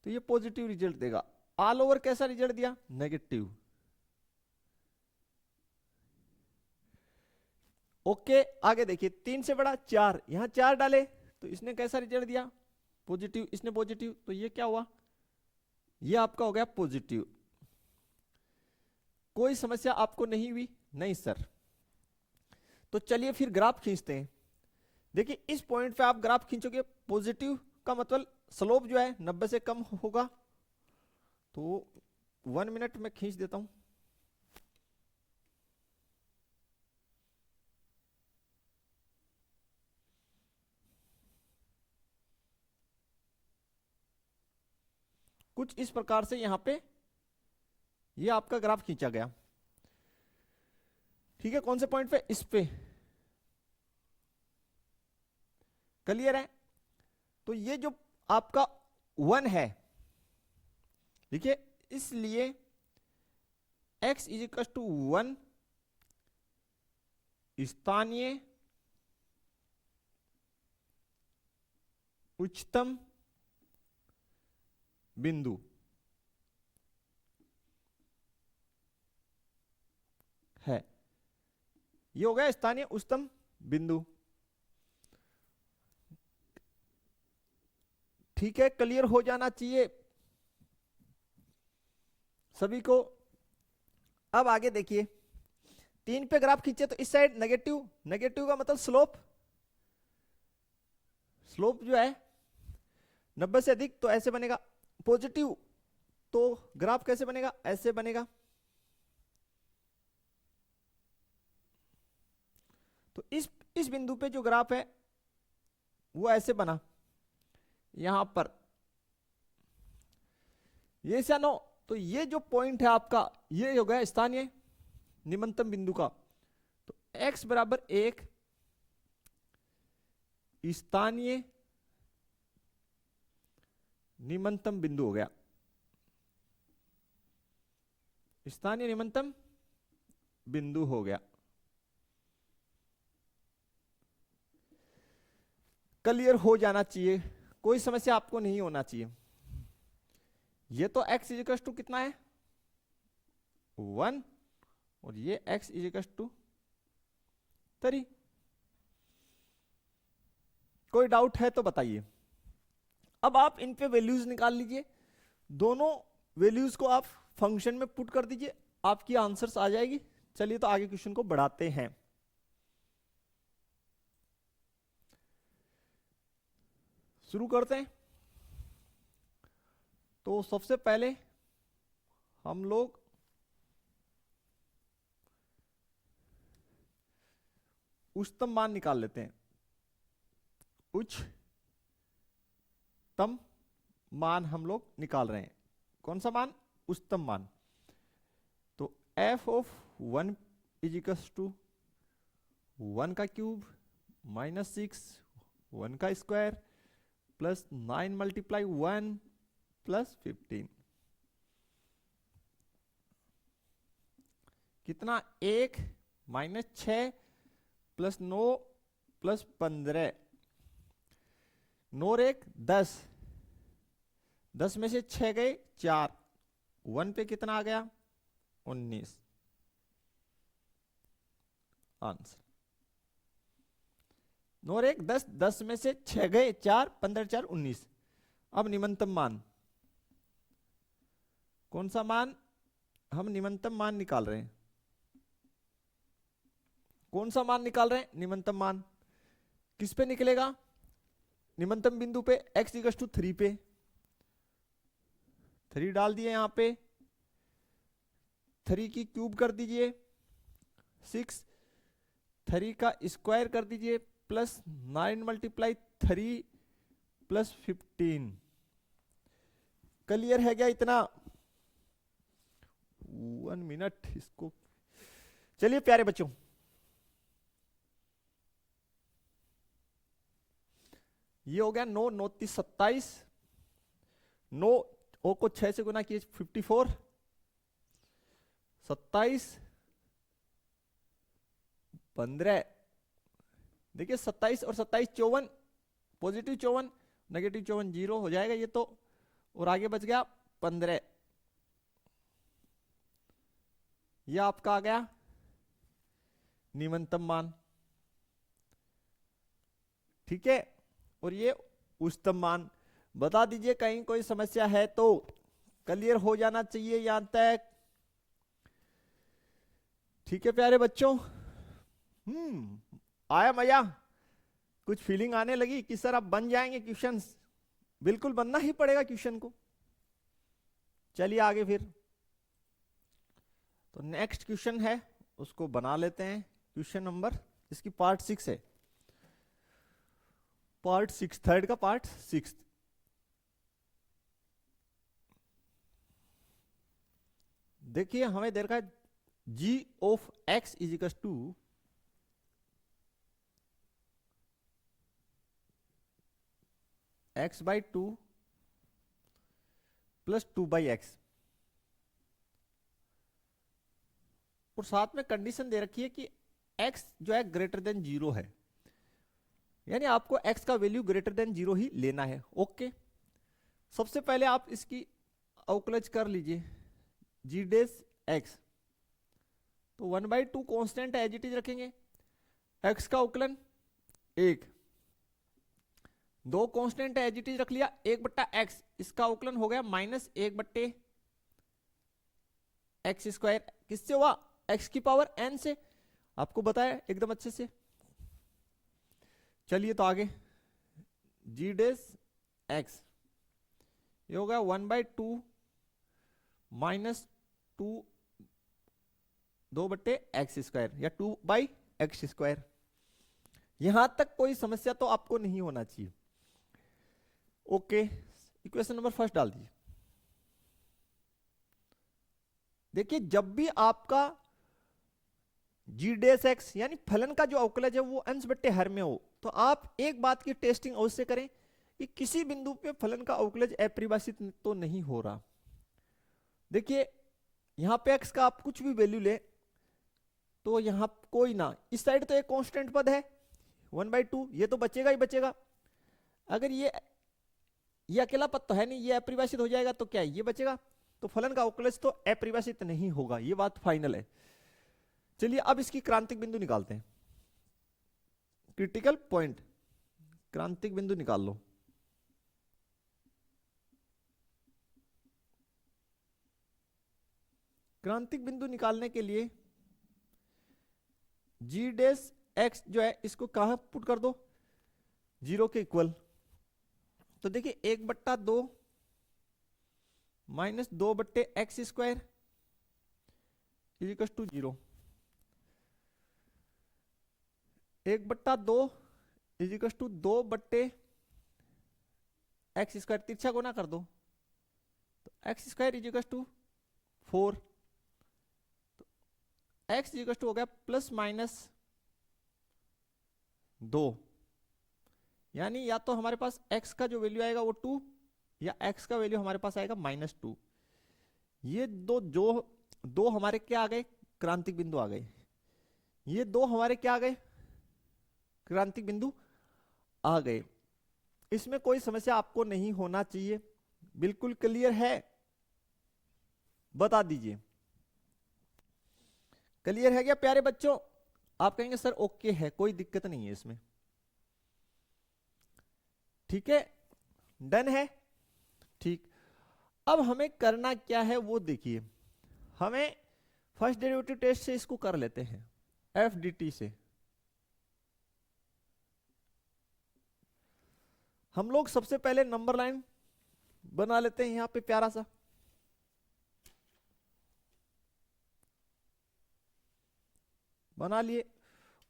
तो ये पॉजिटिव रिजल्ट देगा। ऑल ओवर कैसा रिजल्ट दिया? नेगेटिव। ओके, आगे देखिए 3 से बड़ा 4, यहां 4 डाले तो इसने कैसा रिजल्ट दिया? पॉजिटिव। इसने पॉजिटिव, तो ये क्या हुआ? ये आपका हो गया पॉजिटिव। कोई समस्या आपको नहीं हुई? नहीं सर। तो चलिए फिर ग्राफ खींचते हैं। देखिए इस पॉइंट पे आप ग्राफ खींचोगे, पॉजिटिव का मतलब स्लोप जो है 90 से कम होगा। तो 1 मिनट में खींच देता हूं। कुछ इस प्रकार से यहां पे ये आपका ग्राफ खींचा गया, ठीक है। कौन से पॉइंट पे? इस पे। क्लियर है? तो ये जो आपका 1 है, देखिए, इसलिए x इज इक्वल टू 1 स्थानीय उच्चतम बिंदु है। ये हो गया स्थानीय उच्चतम बिंदु, ठीक है। क्लियर हो जाना चाहिए सभी को। अब आगे देखिए, 3 पे ग्राफ खींचे तो इस साइड नेगेटिव। नेगेटिव का मतलब स्लोप, स्लोप जो है 90 से अधिक, तो ऐसे बनेगा। पॉजिटिव तो ग्राफ कैसे बनेगा? ऐसे बनेगा। इस बिंदु पे जो ग्राफ है वो ऐसे बना, यहां पर ये से नो, तो ये जो पॉइंट है आपका ये हो गया स्थानीय निम्नतम बिंदु का। तो x बराबर 1 स्थानीय निम्नतम बिंदु हो गया, स्थानीय निम्नतम बिंदु हो गया। क्लियर हो जाना चाहिए, कोई समस्या आपको नहीं होना चाहिए। ये तो x इजिकल्स टू कितना है 1 और ये x इजिकल्स टू 3। कोई डाउट है तो बताइए। अब आप इन पे वैल्यूज निकाल लीजिए, दोनों वैल्यूज को आप फंक्शन में पुट कर दीजिए, आपकी आंसर्स आ जाएगी। चलिए तो आगे क्वेश्चन को बढ़ाते हैं। शुरू करते हैं। तो सबसे पहले हम लोग उच्चतम मान निकाल लेते हैं। उच्चतम मान हम लोग निकाल रहे हैं। कौन सा मान? उच्चतम मान। तो f of 1 is equals to 1 का क्यूब माइनस 6 1 का स्क्वायर प्लस 9 मल्टीप्लाई 1 प्लस 15 कितना 1 माइनस 6 प्लस 9 प्लस 15 9 और 1 10 10 में से 6 गए 4 1 पे कितना आ गया 19 आंसर। 9 और 1 10 10 में से 6 गए 4 15 4 19। अब निम्नतम मान, कौन सा मान? हम निम्नतम मान निकाल रहे हैं। कौन सा मान निकाल रहे हैं? निम्नतम मान। किस पे निकलेगा? निम्नतम बिंदु पे x इक्वल टू 3 पे 3 डाल दिए, यहां पे 3 की क्यूब कर दीजिए 6 3 का स्क्वायर कर दीजिए प्लस 9 मल्टीप्लाई 3 प्लस 15। क्लियर है क्या इतना? 1 मिनट इसको। चलिए प्यारे बच्चों, ये हो गया 9 9 30 27 9 ओ को 6 से गुना किए 54 27 15। देखिए 27 और 27 54, पॉजिटिव 54 नेगेटिव 54 0 हो जाएगा ये तो, और आगे बच गया 15। ये आपका आ गया निम्नतम मान, ठीक है। और ये उच्चतम मान। बता दीजिए कहीं कोई समस्या है तो, क्लियर हो जाना चाहिए यहां तक, ठीक है प्यारे बच्चों। आया मजा? कुछ फीलिंग आने लगी कि सर अब बन जाएंगे क्वेश्चंस? बिल्कुल बनना ही पड़ेगा क्वेश्चन को। चलिए आगे फिर। तो नेक्स्ट क्वेश्चन है उसको बना लेते हैं। क्वेश्चन नंबर, इसकी पार्ट 6 है, पार्ट 6 थर्ड का पार्ट 6। देखिए हमें दे रखा है g of x is equal to x by 2 plus 2 by x, और साथ में कंडीशन दे रखी है कि x जो है ग्रेटर देन 0 है, यानी आपको x का वैल्यू ग्रेटर देन 0 ही लेना है। ओके, सबसे पहले आप इसकी अवकलज कर लीजिए g डेस x। तो 1/2 कांस्टेंट एज इट इज रखेंगे, x का अवकलन 1, 2 कांस्टेंट एज इट इज रख लिया 1/x, इसका अवकलन हो गया माइनस 1/x स्क्वायर। किससे हुआ? x की पावर n से, आपको बताया एकदम अच्छे से। चलिए तो आगे g डेस x ये होगा 1/2 माइनस 2/x स्क्वायर या 2/x स्क्वायर। यहां तक कोई समस्या तो आपको नहीं होना चाहिए। ओके, इक्वेशन नंबर फर्स्ट डाल दीजिए। देखिए जब भी आपका जी डेस एक्स यानी फलन का जो अवकलज है वो अंश बट्टे हर में हो, तो आप एक बात की टेस्टिंग अवश्य करें कि किसी बिंदु पे फलन का अवकलज अपरिभाषित तो नहीं हो रहा। देखिए यहां पे एक्स का आप कुछ भी वैल्यू ले तो यहां कोई ना, इस साइड तो एक कांस्टेंट पद है 1/2, ये तो बचेगा ही बचेगा। अगर ये अकेला पद तो है नहीं, ये अपरिभाषित हो जाएगा तो क्या है, ये बचेगा। तो फलन का अवकलज तो अपरिभाषित नहीं होगा, ये बात फाइनल है। चलिए अब इसकी क्रांतिक बिंदु निकालते हैं, क्रिटिकल पॉइंट, क्रांतिक बिंदु निकाल लो। क्रांतिक बिंदु निकालने के लिए जी डेस एक्स जो है इसको कहां पुट कर दो, 0 के इक्वल। तो देखिए 1/2 minus 2/x² is equals to 0, 1/2 is equals to 2/x², तिरछा गुना कर दो तो x² इजिकल्स टू 4, तो x इजिकल्स टू हो गया +-2, यानी या तो हमारे पास x का जो वैल्यू आएगा वो 2 या x का वैल्यू हमारे पास आएगा -2। ये दो हमारे क्या आ गए, क्रांतिक बिंदु आ गए। ये दो हमारे क्या आ गए, क्रांतिक बिंदु आ गए। इसमें कोई समस्या आपको नहीं होना चाहिए, बिल्कुल क्लियर है, बता दीजिए क्लियर है क्या प्यारे बच्चों। आप कहेंगे सर ओके है, कोई दिक्कत नहीं है इसमें, ठीक है, डन है, ठीक। अब हमें करना क्या है वो देखिए, हमें फर्स्ट डेरिवेटिव टेस्ट से इसको कर लेते हैं, एफ डी टी से। हम लोग सबसे पहले नंबर लाइन बना लेते हैं यहां पे प्यारा सा, बना लिए।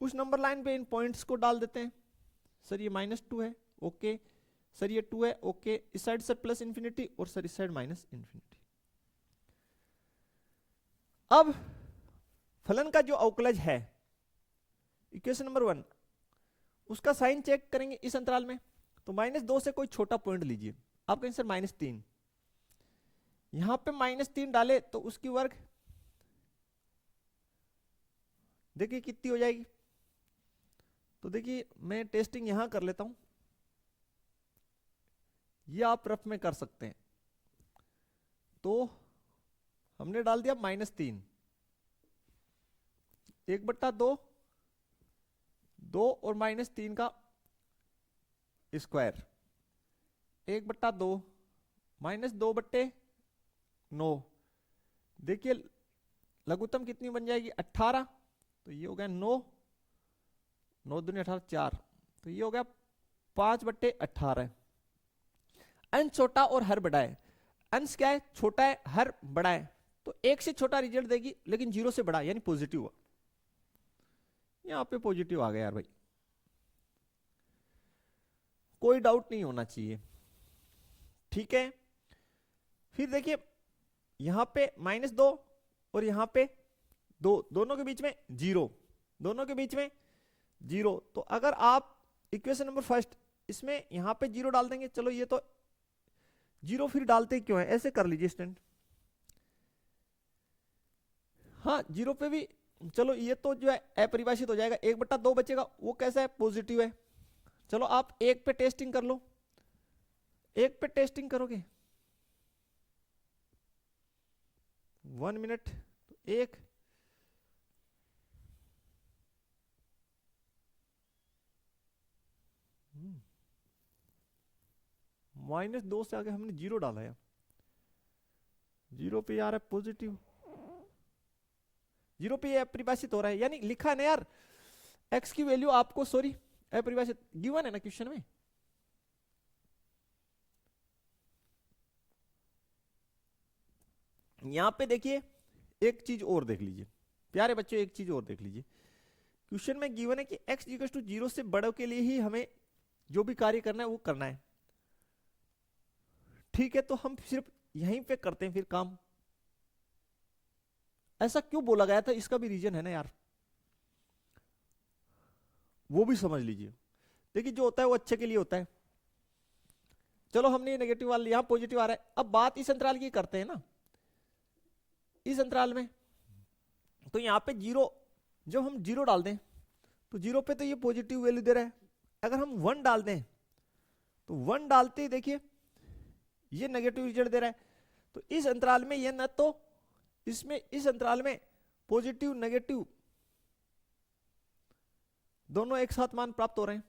उस नंबर लाइन पे इन पॉइंट्स को डाल देते हैं। सर ये -2 है, ओके, सर ये 2 है, ओके, इस साइड से +∞ और सर इस साइड -∞। अब फलन का जो अवकलज है इक्वेशन नंबर 1, उसका साइन चेक करेंगे इस अंतराल में। तो -2 से कोई छोटा पॉइंट लीजिए, आप कहेंगे सर -3, यहां पे -3 डाले तो उसकी वर्ग देखिए कितनी हो जाएगी। तो देखिए मैं टेस्टिंग यहां कर लेता हूं, ये आप रफ में कर सकते हैं। तो हमने डाल दिया -3, 1/2, 2 और -3 का स्क्वायर, 1/2 -2/9, देखिए लघुत्तम कितनी बन जाएगी 18, तो ये हो गया 9, 9 दूनी 18, 4, तो ये हो गया 5/18। अंश छोटा और हर बड़ा है, अंश क्या है, छोटा है, हर बड़ा है, तो 1 से छोटा रिजल्ट देगी लेकिन 0 से बड़ा यानी पॉजिटिव हुआ। यहां पे पॉजिटिव आ गया यार भाई, कोई डाउट नहीं होना चाहिए, ठीक है। फिर देखिए यहां पे -2 और यहां पे 2, दोनों के बीच में 0, दोनों के बीच में 0। तो अगर आप इक्वेशन नंबर फर्स्ट इसमें यहां पे 0 डाल देंगे, चलो ये तो 0 फिर डालते क्यों है, ऐसे कर लीजिए स्टूडेंट। हाँ 0 पे भी चलो ये तो जो है अपरिभाषित हो जाएगा, 1/2 बचेगा, वो कैसा है, पॉजिटिव है। चलो आप 1 पे टेस्टिंग कर लो, 1 पे टेस्टिंग करोगे 1 मिनट, तो 1, -2 से आगे हमने 0 डाला है, 0 पे आ रहा है पॉजिटिव, 0 पे अपरिभाषित हो रहा है, यानी लिखा है ना यार x की वैल्यू आपको, सॉरी अपरिभाषित गिवन है ना क्वेश्चन में। यहां पे देखिए एक चीज और देख लीजिए प्यारे बच्चों, एक चीज और देख लीजिए, क्वेश्चन में गिवन है कि x इक्वल टू 0 से बड़ों के लिए ही हमें जो भी कार्य करना है वो करना है। ठीक है, तो हम सिर्फ यहीं पे करते हैं फिर काम। ऐसा क्यों बोला गया था, इसका भी रीजन है ना यार, वो भी समझ लीजिए। देखिए जो होता है वो अच्छे के लिए होता है। चलो हमने नेगेटिव वाला, यहां पॉजिटिव आ रहा है। अब बात इस अंतराल की करते हैं ना, इस अंतराल में तो यहां पे जीरो, जब हम जीरो डाल दें तो जीरो पे तो ये पॉजिटिव वैल्यू दे रहा है। अगर हम वन डाल दें तो वन डालते ही देखिए ये नेगेटिव रिजल्ट दे रहा है। तो इस अंतराल में ये न तो इसमें, इस अंतराल में पॉजिटिव नेगेटिव दोनों एक साथ मान प्राप्त हो रहे हैं।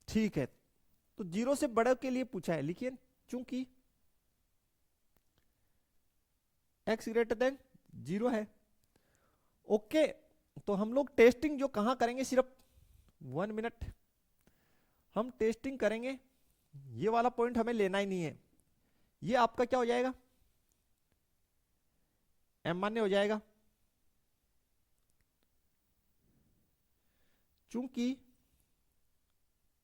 ठीक है, तो जीरो से बड़े के लिए पूछा है, लिखिए चूंकि x ग्रेटर देन जीरो है। ओके, तो हम लोग टेस्टिंग जो कहां करेंगे, सिर्फ 1 मिनट हम टेस्टिंग करेंगे। ये वाला पॉइंट हमें लेना ही नहीं है। ये आपका क्या हो जाएगा, m मान्य हो जाएगा, चूंकि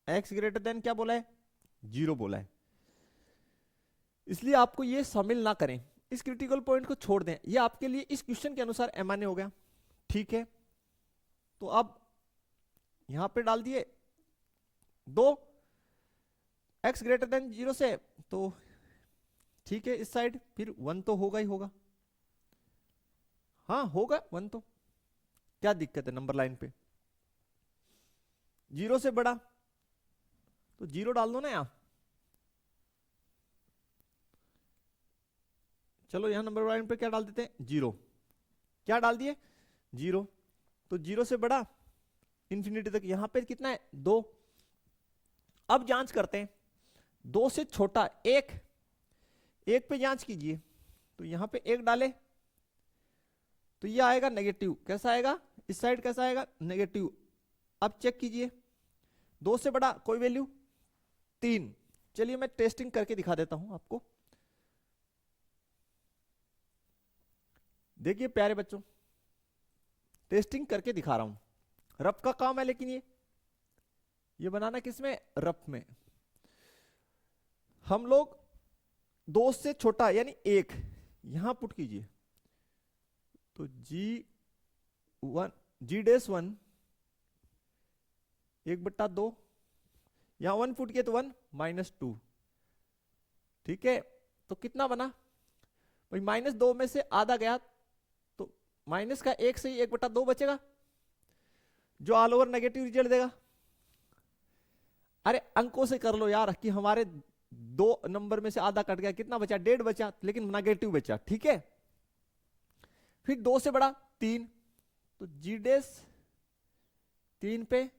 x ग्रेटर देन क्या बोला है, जीरो बोला है। इसलिए आपको ये शामिल ना करें, इस क्रिटिकल पॉइंट को छोड़ दें। ये आपके लिए इस क्वेश्चन के अनुसार m मान्य हो गया। ठीक है, तो अब यहां पे डाल दिए दो, x ग्रेटर देन जीरो से, तो ठीक है इस साइड फिर वन तो होगा ही होगा। हाँ होगा वन, तो क्या दिक्कत है नंबर लाइन पे, जीरो से बड़ा तो जीरो डाल दो ना यहां। चलो यहां नंबर लाइन पे क्या डाल देते हैं, जीरो। क्या डाल दिए, जीरो। तो जीरो से बड़ा इंफिनिटी तक, यहां पे कितना है, दो। अब जांच करते हैं, दो से छोटा एक, एक पे जांच कीजिए। तो यहां पे एक डाले तो ये आएगा नेगेटिव, कैसा आएगा, इस साइड कैसा आएगा, नेगेटिव। अब चेक कीजिए, दो से बड़ा कोई वैल्यू, तीन। चलिए मैं टेस्टिंग करके दिखा देता हूं आपको। देखिए प्यारे बच्चों, टेस्टिंग करके दिखा रहा हूं। रफ का काम है, लेकिन ये बनाना किसमें, रफ में। हम लोग दो से छोटा यानी एक यहां पुट कीजिए, तो जी डैश वन 1/2, यहां वन पुट किया तो 1 -2। ठीक है, तो कितना बना भाई, -2 में से आधा गया तो माइनस का एक से ही 1/2 बचेगा, जो ऑल ओवर नेगेटिव रिजल्ट देगा। अरे अंकों से कर लो यार, कि हमारे दो नंबर में से आधा कट गया, कितना बचा, 1.5 बचा, लेकिन नेगेटिव बचा। ठीक है, फिर दो से बड़ा तीन, तो जी डैश तीन पे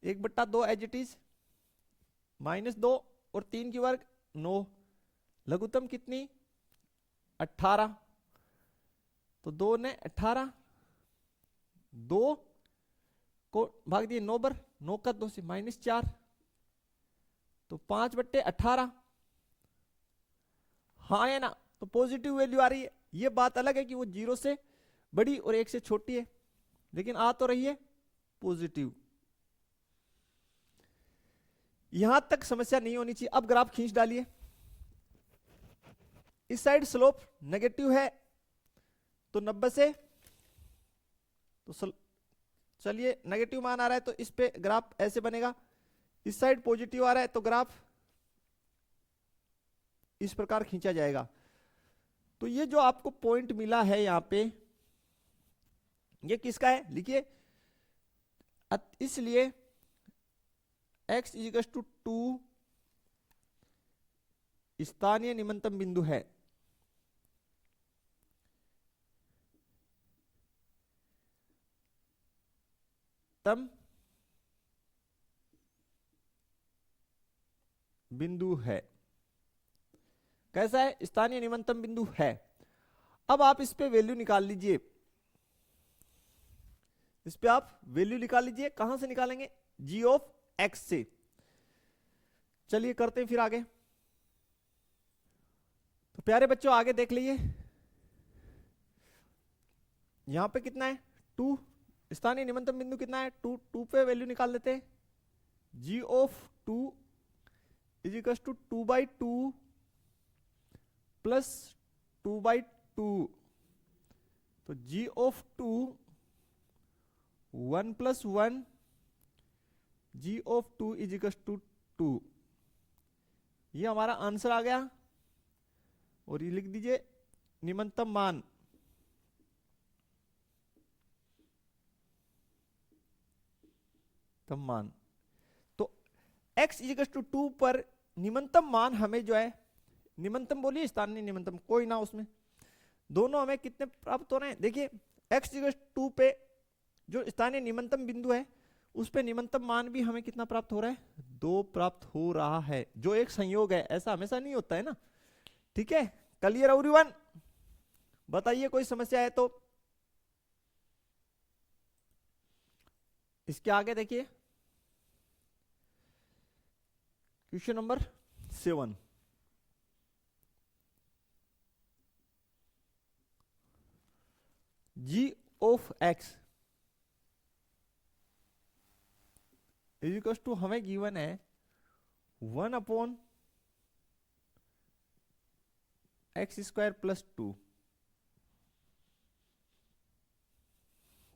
1/2 एज इट इज, -2 और 3 की वर्ग 9, लघुत्तम कितनी 18, तो 2 ने 18, 2 को भाग दिए 9 बार, 9 का 2 से -4, तो 5/18। हाँ है ना, तो पॉजिटिव वैल्यू आ रही है। ये बात अलग है कि वो जीरो से बड़ी और एक से छोटी है, लेकिन आ तो रही है पॉजिटिव। यहां तक समस्या नहीं होनी चाहिए। अब ग्राफ खींच डालिए, इस साइड स्लोप नेगेटिव है तो 90 से, तो चलिए नेगेटिव मान आ रहा है तो इस पे ग्राफ ऐसे बनेगा। इस साइड पॉजिटिव आ रहा है तो ग्राफ इस प्रकार खींचा जाएगा। तो ये जो आपको पॉइंट मिला है यहां पे, ये किसका है, लिखिए। इसलिए x इक्वल टू 2 स्थानीय निम्नतम बिंदु है। तम बिंदु है, कैसा है, स्थानीय निम्नतम बिंदु है। अब आप इस पे वैल्यू निकाल लीजिए, इस पे आप वैल्यू निकाल लीजिए। कहां से निकालेंगे, g ऑफ x से। चलिए करते हैं फिर आगे। तो प्यारे बच्चों आगे देख लीजिए, यहाँ पे कितना है 2, स्थानीय निम्नतम बिंदु कितना है 2, 2 पे वैल्यू निकाल देते हैं। g of 2 is equal to 2/2 plus 2/2, तो g of 2 1 + 1 g of 2 is equal to 2। ये हमारा आंसर आ गया। और ये लिख दीजिए निम्नतम मान, तो x इज इक्वल टू 2 पर निम्नतम मान हमें जो है, निम्नतम बोलिए स्थानीय निम्नतम कोई ना, उसमें दोनों हमें कितने प्राप्त हो रहे हैं। देखिए x इक्वल 2 पे जो स्थानीय निम्नतम बिंदु है उस पे निम्नतम मान भी हमें कितना प्राप्त हो रहा है, 2 प्राप्त हो रहा है, जो एक संयोग है, ऐसा हमेशा नहीं होता है ना। ठीक है, क्लियर एवरीवन? बताइए कोई समस्या है तो। इसके आगे देखिए question number 7। g of x is equal to हमें गिवन है 1/x² + 2।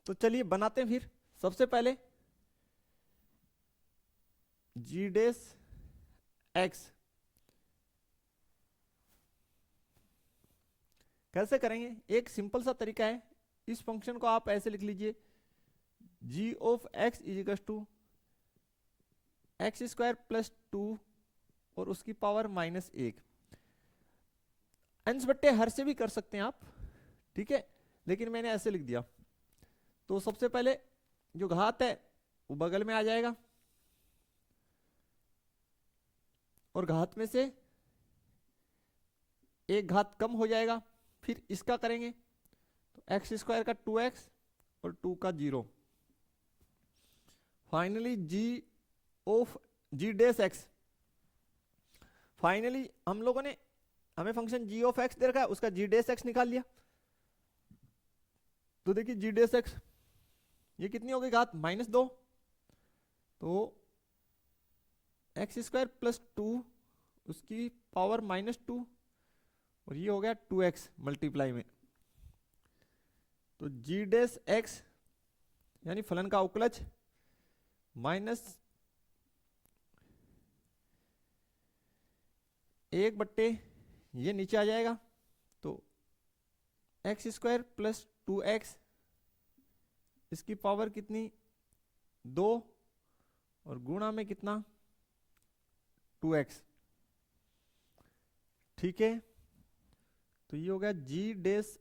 तो चलिए बनाते हैं फिर। सबसे पहले g डैश x कैसे करेंगे, एक सिंपल सा तरीका है। इस फंक्शन को आप ऐसे लिख लीजिए, g of x is equal to x² + 2 और उसकी पावर -1। अंश बट्टे हर से भी कर सकते हैं आप, ठीक है, लेकिन मैंने ऐसे लिख दिया। तो सबसे पहले जो घात है वो बगल में आ जाएगा, और घात में से एक घात कम हो जाएगा। फिर इसका करेंगे तो x² का 2x और 2 का 0। Finally g dash x, finally हम लोगों ने, हमें फंक्शन g ऑफ x दे रखा है, उसका g डैश x निकाल लिया। तो देखिए g डैश x ये कितनी हो गई घात, -2, तो x² + 2 उसकी पावर -2 और ये हो गया 2x मल्टीप्लाई में। तो g डैश x यानी फलन का अवकलज -1 बट्टे ये नीचे आ जाएगा, तो x² + 2x इसकी पावर कितनी 2 और गुणा में कितना 2x। ठीक है, तो ये हो गया g dash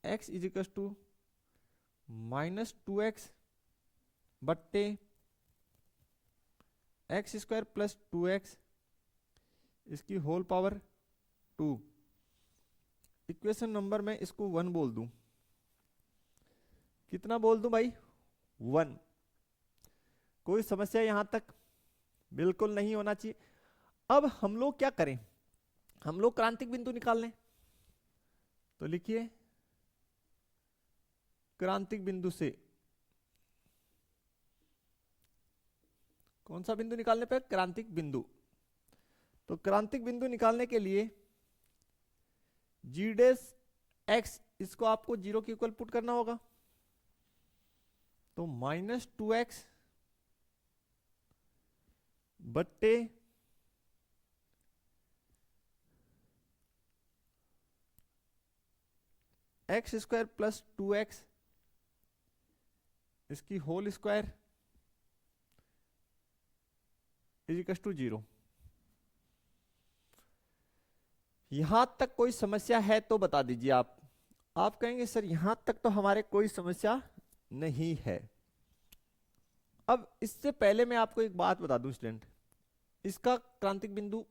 x is equal to -2x बट्टे x² + 2x इसकी होल पावर 2। इक्वेशन नंबर में इसको 1 बोल दूं, कितना बोल दूं भाई, 1। कोई समस्या यहां तक? बिल्कुल नहीं होना चाहिए। अब हम लोग क्या करें, हम लोग क्रांतिक बिंदु निकाल लें। तो लिखिए क्रांतिक बिंदु से, कौन सा बिंदु निकालने पे, क्रांतिक बिंदु। तो क्रांतिक बिंदु निकालने के लिए g डैश x इसको आपको 0 के इक्वल पुट करना होगा। तो -2x बट्टे x² + 2x इसकी whole square is equal to 0। यहां तक कोई समस्या है तो बता दीजिए आप। आप कहेंगे सर यहां तक तो हमारे कोई समस्या नहीं है। अब इससे पहले मैं आपको एक बात बता दूं स्टूडेंट, इसका क्रांतिक बिंदु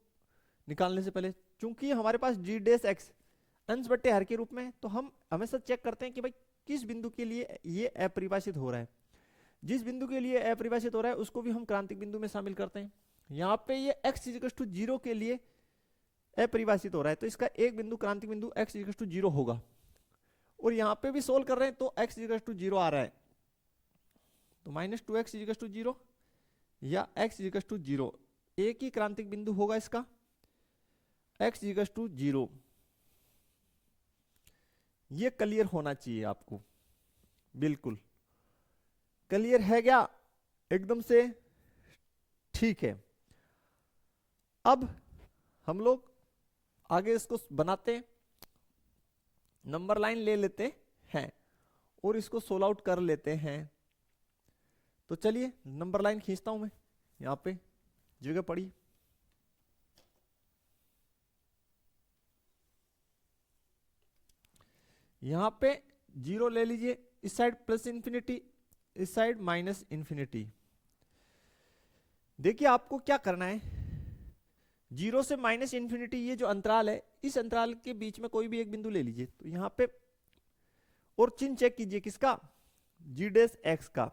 निकालने से पहले, चूंकि हमारे पास g डैश x अंश बट्टे हर के रूप में है, तो हम हमेशा चेक करते हैं कि भाई किस बिंदु के लिए ये अपरिभाषित हो रहा है। जिस बिंदु के लिए अपरिभाषित हो रहा है उसको भी हम क्रांतिक बिंदु में शामिल करते हैं। यहाँ पे ये x = 0 के लिए अपरिभाषित हो रहा है, तो इसका एक बिंदु क्रांतिक बिंदु x = 0 होगा। और यहां पे भी सोल्व कर रहे हैं तो x इक्वल टू 0 आ रहा है, तो -2x इक्वल टू 0 या x इक्वल टू 0, एक ही क्रांतिक बिंदु होगा इसका, x इक्वल टू 0। ये क्लियर होना चाहिए आपको, बिल्कुल क्लियर है क्या, एकदम से ठीक है। अब हम लोग आगे इसको बनाते हैं, नंबर लाइन ले लेते हैं और इसको सोल्व आउट कर लेते हैं। तो चलिए नंबर लाइन खींचता हूं मैं, यहां पे जगह पड़ी, यहां पे 0 ले लीजिए, इस साइड प्लस इंफिनिटी, इस साइड माइनस इंफिनिटी। देखिए आपको क्या करना है, 0 से माइनस इंफिनिटी ये जो अंतराल है, इस अंतराल के बीच में कोई भी एक बिंदु ले लीजिए। तो यहां पे और चिन्ह चेक कीजिए किसका, जी डैश एक्स का।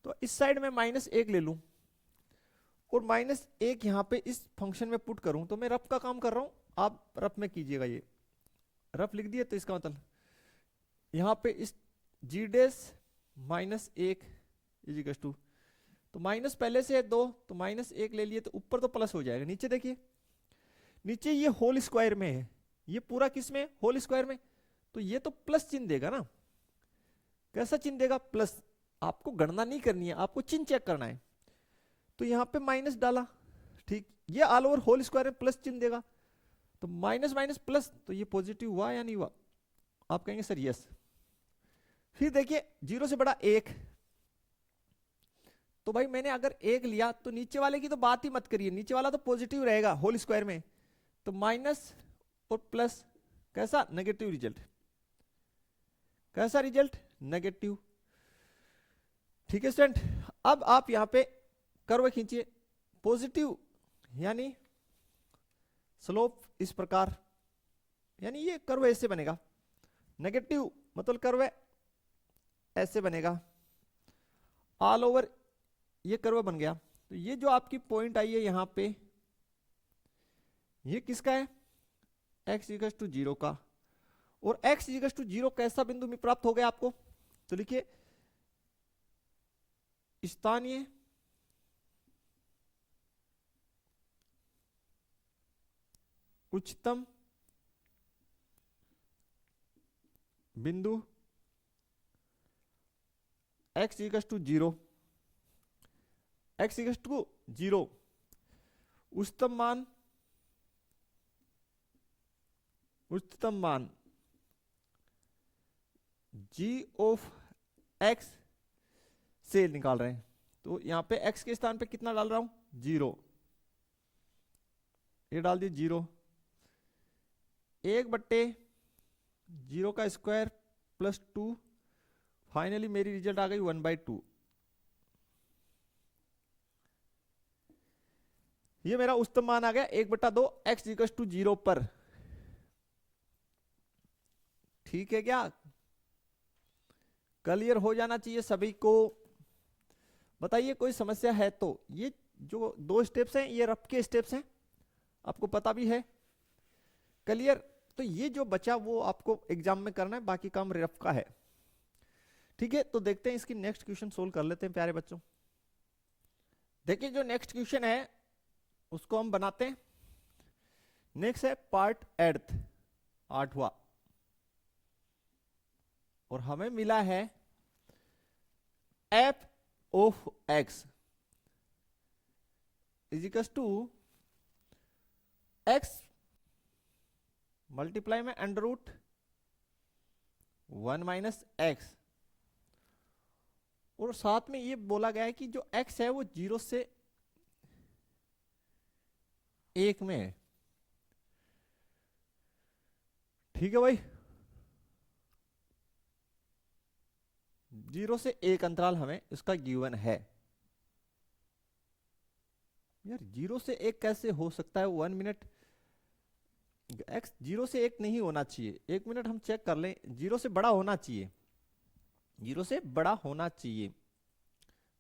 तो इस साइड में -1 ले लूं और -1 यहां पे इस फंक्शन में पुट करूं, तो मैं रफ का काम कर रहा हूं, आप रफ में कीजिएगा। ये रफ लिख दिए, तो इसका मतलब यहां पे इस जी डैश -1 इज इक्वल टू, तो माइनस पहले से है 2, तो -1 ले लिए, तो ऊपर तो प्लस हो जाएगा। नीचे देखिए, नीचे ये होल स्क्वायर में है, ये पूरा किस में, होल स्क्वायर में, तो ये तो प्लस चिन्ह देगा ना। कैसा चिन्ह देगा, प्लस। आपको गणना नहीं करनी है, आपको चिन्ह चेक करना है। तो यहां पे माइनस डाला, ठीक, ये ऑल ओवर होल स्क्वायर में प्लस चिन्ह देगा, तो माइनस माइनस प्लस, तो ये पॉजिटिव हुआ या नहीं हुआ, आप कहेंगे सर यस। फिर देखिए 0 से बड़ा 1, तो भाई मैंने अगर 1 लिया तो नीचे वाले की तो बात ही मत करिए, नीचे वाला तो पॉजिटिव रहेगा होल स्क्वायर में, तो माइनस और प्लस, कैसा, नेगेटिव रिजल्ट। कैसा रिजल्ट, नेगेटिव। ठीक है स्टूडेंट, अब आप यहां पे कर्व खींचिए, पॉजिटिव यानी स्लोप इस प्रकार, यानी ये कर्व ऐसे बनेगा, नेगेटिव मतलब कर्व ऐसे बनेगा, ऑल ओवर ये कर्व बन गया। तो ये जो आपकी पॉइंट आई है यहां पे, ये किसका है, x इक्वल टू 0 का। और x इक्वल टू 0 कैसा बिंदु में प्राप्त हो गया आपको, तो लिखिए स्थानीय उच्चतम बिंदु x equal to 0, x equal to 0, उच्चतम मान, उच्चतम मान g ऑफ x से निकाल रहे हैं। तो यहां पे x के स्थान पे कितना डाल रहा हूं, 0, ये डाल दिए 0, 1/0 का स्क्वायर प्लस 2, फाइनली मेरी रिजल्ट आ गई 1/2। ये मेरा उच्चतम मान आ गया 1/2 x इक्वल टू 0 पर। ठीक है क्या, क्लियर हो जाना चाहिए सभी को। बताइए कोई समस्या है तो। ये जो 2 स्टेप्स हैं ये रफ के स्टेप्स हैं, आपको पता भी है, क्लियर। तो ये जो बचा वो आपको एग्जाम में करना है, बाकी काम रफ का है। ठीक है, तो देखते हैं इसकी नेक्स्ट क्वेश्चन सोल्व कर लेते हैं प्यारे बच्चों। देखिए जो नेक्स्ट क्वेश्चन है उसको हम बनाते हैं। नेक्स्ट है पार्ट 8th, 8वां, और हमें मिला है f of x is equal to x multiply में अंडर रूट 1 माइनस एक्स, और साथ में ये बोला गया है कि जो x है वो 0 से 1 में है। ठीक है भाई, 0 से 1 अंतराल हमें इसका गिवन है। यार 0 से 1 कैसे हो सकता है, 1 मिनट, x 0 से 1 नहीं होना चाहिए, 1 मिनट हम चेक कर लें, 0 से बड़ा होना चाहिए, 0 से बड़ा होना चाहिए।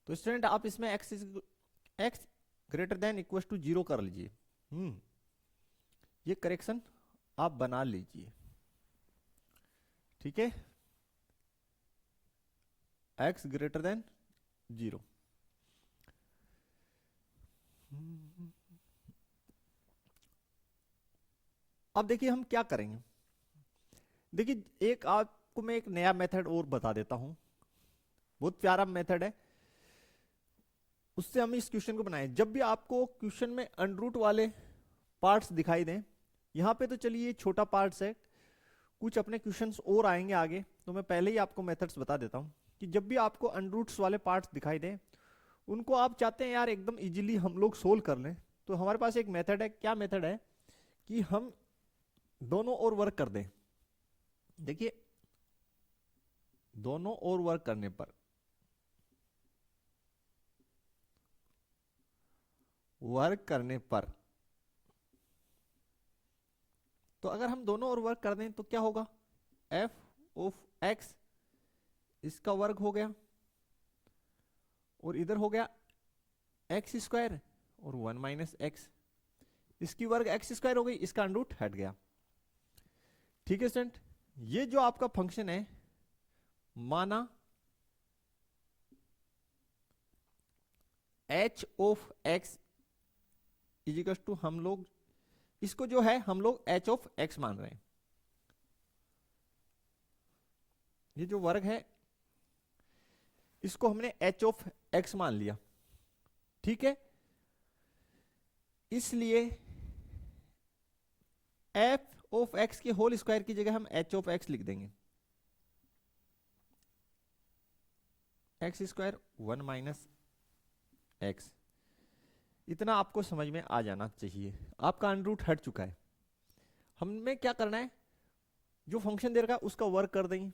तो स्टूडेंट आप इसमें x greater than equal to 0 कर लीजिए। ये करेक्शन आप बना लीजिए। ठीक है, x ग्रेटर देन 0। अब देखिए हम क्या करेंगे। देखिए एक आपको मैं एक नया मेथड और बता देता हूं, बहुत प्यारा मेथड है, उससे हम इस क्वेश्चन को बनाएं। जब भी आपको क्वेश्चन में अंडरूट वाले पार्ट्स दिखाई दें, यहाँ पे तो चलिए छोटा पार्ट्स है, कुछ अपने क्वेश्चंस और आएंगे आगे, तो मैं पहले ही आपको मेथड्स बता देता हूँ कि जब भी आपको अंडरूट्स वाले पार्ट्स दिखाई दें, उनको आप चाहते हैं यार एकदम इजीली हम लोग सोल्व कर लें, तो हमारे पास एक मेथड है। क्या मेथड है कि हम दोनों ओर वर्क कर दें। देखिए दोनों ओर वर्क करने पर तो अगर हम दोनों ओर वर्क कर दें तो क्या होगा, एफ ऑफ एक्स इसका वर्ग हो गया और इधर हो गया एक्स स्क्वायर और 1 माइनस एक्स, इसकी वर्ग एक्स स्क्वायर हो गई, इसका अंडरूट हट गया। ठीक है स्टूडेंट, ये जो आपका फंक्शन है माना h of x is equals to, हम लोग इसको जो है हम लोग एच ऑफ एक्स मान रहे हैं, ये जो वर्ग है इसको हमने एच ऑफ एक्स मान लिया। ठीक है, इसलिए एफ ऑफ एक्स के होल स्क्वायर की जगह हम एच ऑफ एक्स लिख देंगे, एक्स स्क्वायर 1 माइनस एक्स। इतना आपको समझ में आ जाना चाहिए, आपका अंडरूट हट चुका है। हमें क्या करना है, जो फंक्शन दे रखा है उसका वर्ग कर देंगे,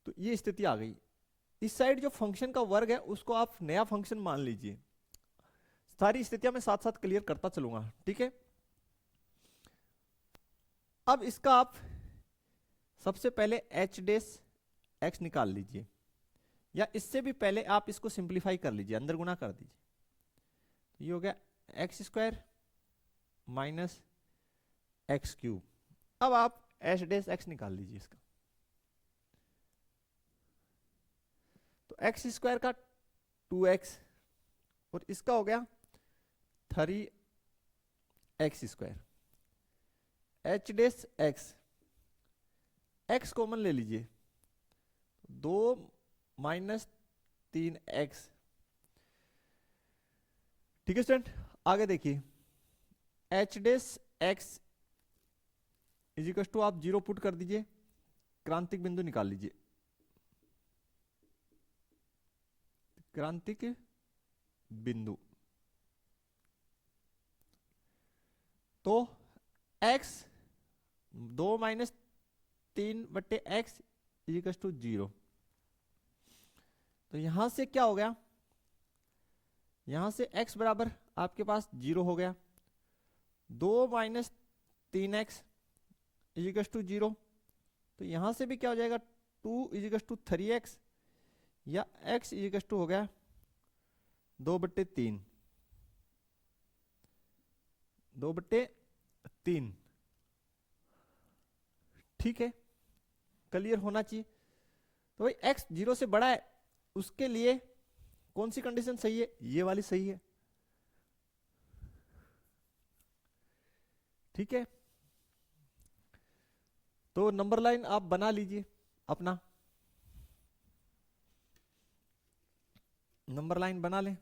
तो ये स्थिति आ गई। इस साइड जो फंक्शन का वर्ग है उसको आप नया फंक्शन मान लीजिए। सारी स्थितियां मैं साथ साथ क्लियर करता चलूंगा, ठीक है। अब इसका आप सबसे पहले एच डेस एक्स निकाल लीजिए, या इससे भी पहले आप इसको सिंप्लीफाई कर लीजिए, अंदर गुना कर दीजिए। ये हो गया x square minus x cube. अब आप एच डेस एक्स निकाल लीजिए इसका, तो एक्स स्क्वायर का 2x और इसका हो गया 3x square. H dash x, x common ले लीजिए, 2 माइनस 3x। ठीक है स्टूडेंट, आगे देखिए h dash x is equals to, आप 0 पुट कर दीजिए, क्रांतिक बिंदु निकाल लीजिए, क्रांतिक बिंदु। तो x 2 माइनस 3/x इजिकल्स टू 0। तो यहां से क्या हो गया, यहां से x बराबर आपके पास 0 हो गया, 2 माइनस 3x इजिकल्स टू 0। तो यहां से भी क्या हो जाएगा, 2 इजिकल्स टू 3x, या x इजिकल्स टू हो गया 2/3, 2/3। ठीक है, क्लियर होना चाहिए। तो भाई x 0 से बड़ा है, उसके लिए कौन सी कंडीशन सही है, ये वाली सही है। ठीक है, तो नंबर लाइन आप बना लीजिए, अपना नंबर लाइन बना लें।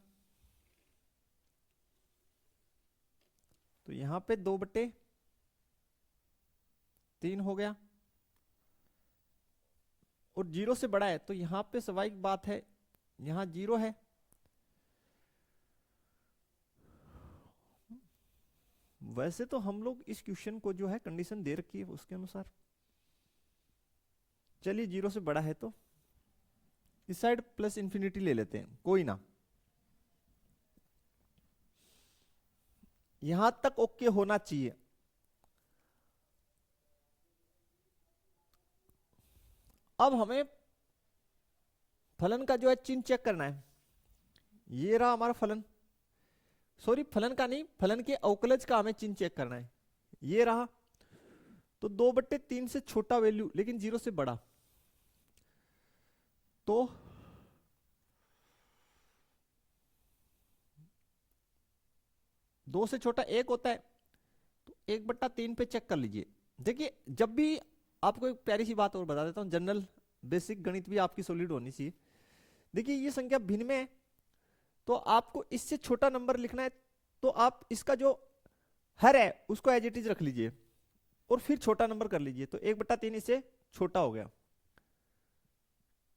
तो यहां पे 2/3 हो गया, और 0 से बड़ा है, तो यहां पे स्वाभाविक बात है यहां 0 है। वैसे तो हम लोग इस क्वेश्चन को जो है कंडीशन दे रखी है उसके अनुसार, चलिए 0 से बड़ा है तो इस साइड प्लस इंफिनिटी ले लेते हैं, कोई ना, यहां तक ओके होना चाहिए। अब हमें फलन का जो है चिन्ह चेक करना है। ये रहा हमारा फलन, सॉरी फलन का नहीं, फलन के अवकलज का हमें चिन्ह चेक करना है। ये रहा, तो 2/3 से छोटा वैल्यू लेकिन 0 से बड़ा, तो 2 से छोटा 1 होता है, तो 1/3 पे चेक कर लीजिए। देखिए जब भी, आपको एक प्यारी सी बात और बता देता हूं, जनरल बेसिक गणित भी आपकी सॉलिड होनी चाहिए। देखिए ये संख्या भिन्न में है, तो आपको इससे छोटा नंबर लिखना है, तो आप इसका जो हर है उसको एज इट इज रख लीजिए और फिर छोटा नंबर कर लीजिए, तो 1/3 इससे छोटा हो गया।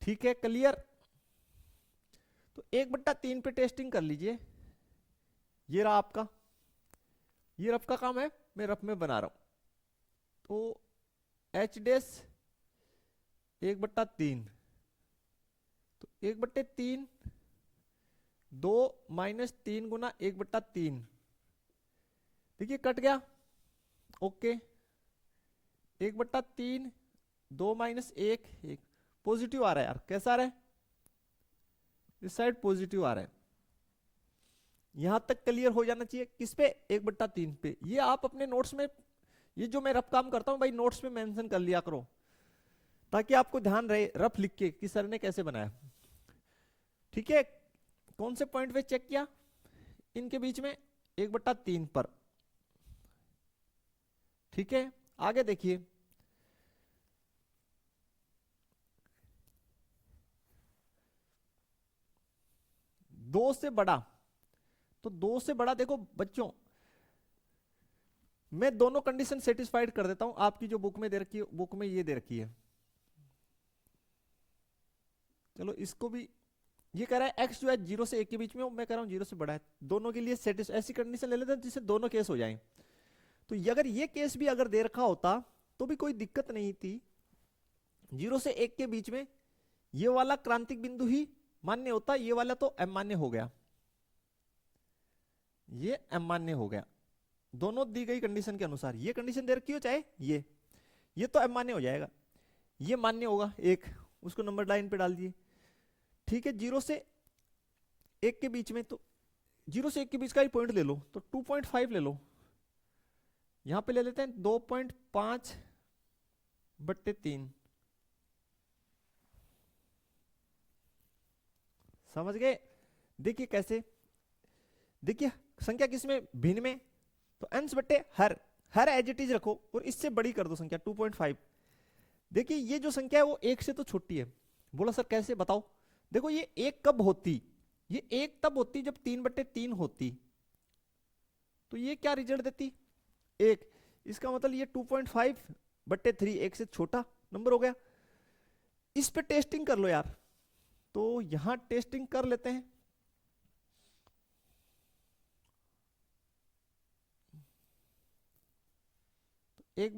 ठीक है, क्लियर। तो 1/3 पे टेस्टिंग कर लीजिए। ये रहा आपका, ये रफ का काम है, मैं रफ में बना रहा हूं। तो एच डेस 1/3, तो 1/3 2 - 3 गुना 1/3, देखिए कट गया। ओके, 1/3 2 - 1 1, पॉजिटिव आ रहा है यार, कैसा आ रहा है, इस साइड पॉजिटिव आ रहा है। यहां तक क्लियर हो जाना चाहिए, किस पे, 1/3 पे। ये आप अपने नोट्स में, ये जो मैं रफ काम करता हूं भाई, नोट्स में मेंशन कर लिया करो, ताकि आपको ध्यान रहे रफ लिख के कि सर ने कैसे बनाया। ठीक है, कौन से पॉइंट पे चेक किया, इनके बीच में 1/3 पर। ठीक है, आगे देखिए, 2 से बड़ा, तो 2 से बड़ा देखो बच्चों, मैं दोनों कंडीशन सेटिस्फाइड कर देता हूं। आपकी जो बुक में दे रखी है, बुक में ये दे रखी है, चलो इसको भी, ये कह रहा है x जो है 0 से 1 के बीच में, मैं कह रहा हूं 0 से बड़ा है। दोनों के लिए ऐसी कंडीशन ले लेते हैं जिससे दोनों केस हो जाएं। तो अगर ये केस भी अगर दे रखा होता तो भी कोई दिक्कत नहीं थी। 0 से 1 के बीच में ये वाला क्रांतिक बिंदु ही मान्य होता, ये वाला तो अमान्य हो गया, ये अमान्य हो गया। दोनों दी गई कंडीशन के अनुसार, ये कंडीशन दे रखी हो चाहे ये तो अमान्य हो जाएगा, ये मान्य होगा, एक उसको नंबर लाइन पे डाल दिए। ठीक है, 0 से 1 के बीच में, तो 0 से 1 के बीच का ही पॉइंट ले लो, तो 2.5 ले लो, यहां पे ले लेते हैं 2.5/3। समझ गए। देखिए कैसे, देखिए संख्या किसमें, भिन्न में, तो अंश बट्टे हर एज इट इज रखो और इससे बड़ी कर दो संख्या 2.5। देखिए ये जो संख्या है वो 1 से तो छोटी है। बोला सर कैसे, बताओ। देखो ये 1 कब होती, ये 1 तब होती जब 3/3 होती, तो ये क्या रिजल्ट देती, 1। इसका मतलब ये 2.5/3 1 से छोटा नंबर हो गया। इस पे टेस्टिंग कर लो यार, तो यहां टेस्टिंग कर लेते हैं। तो 1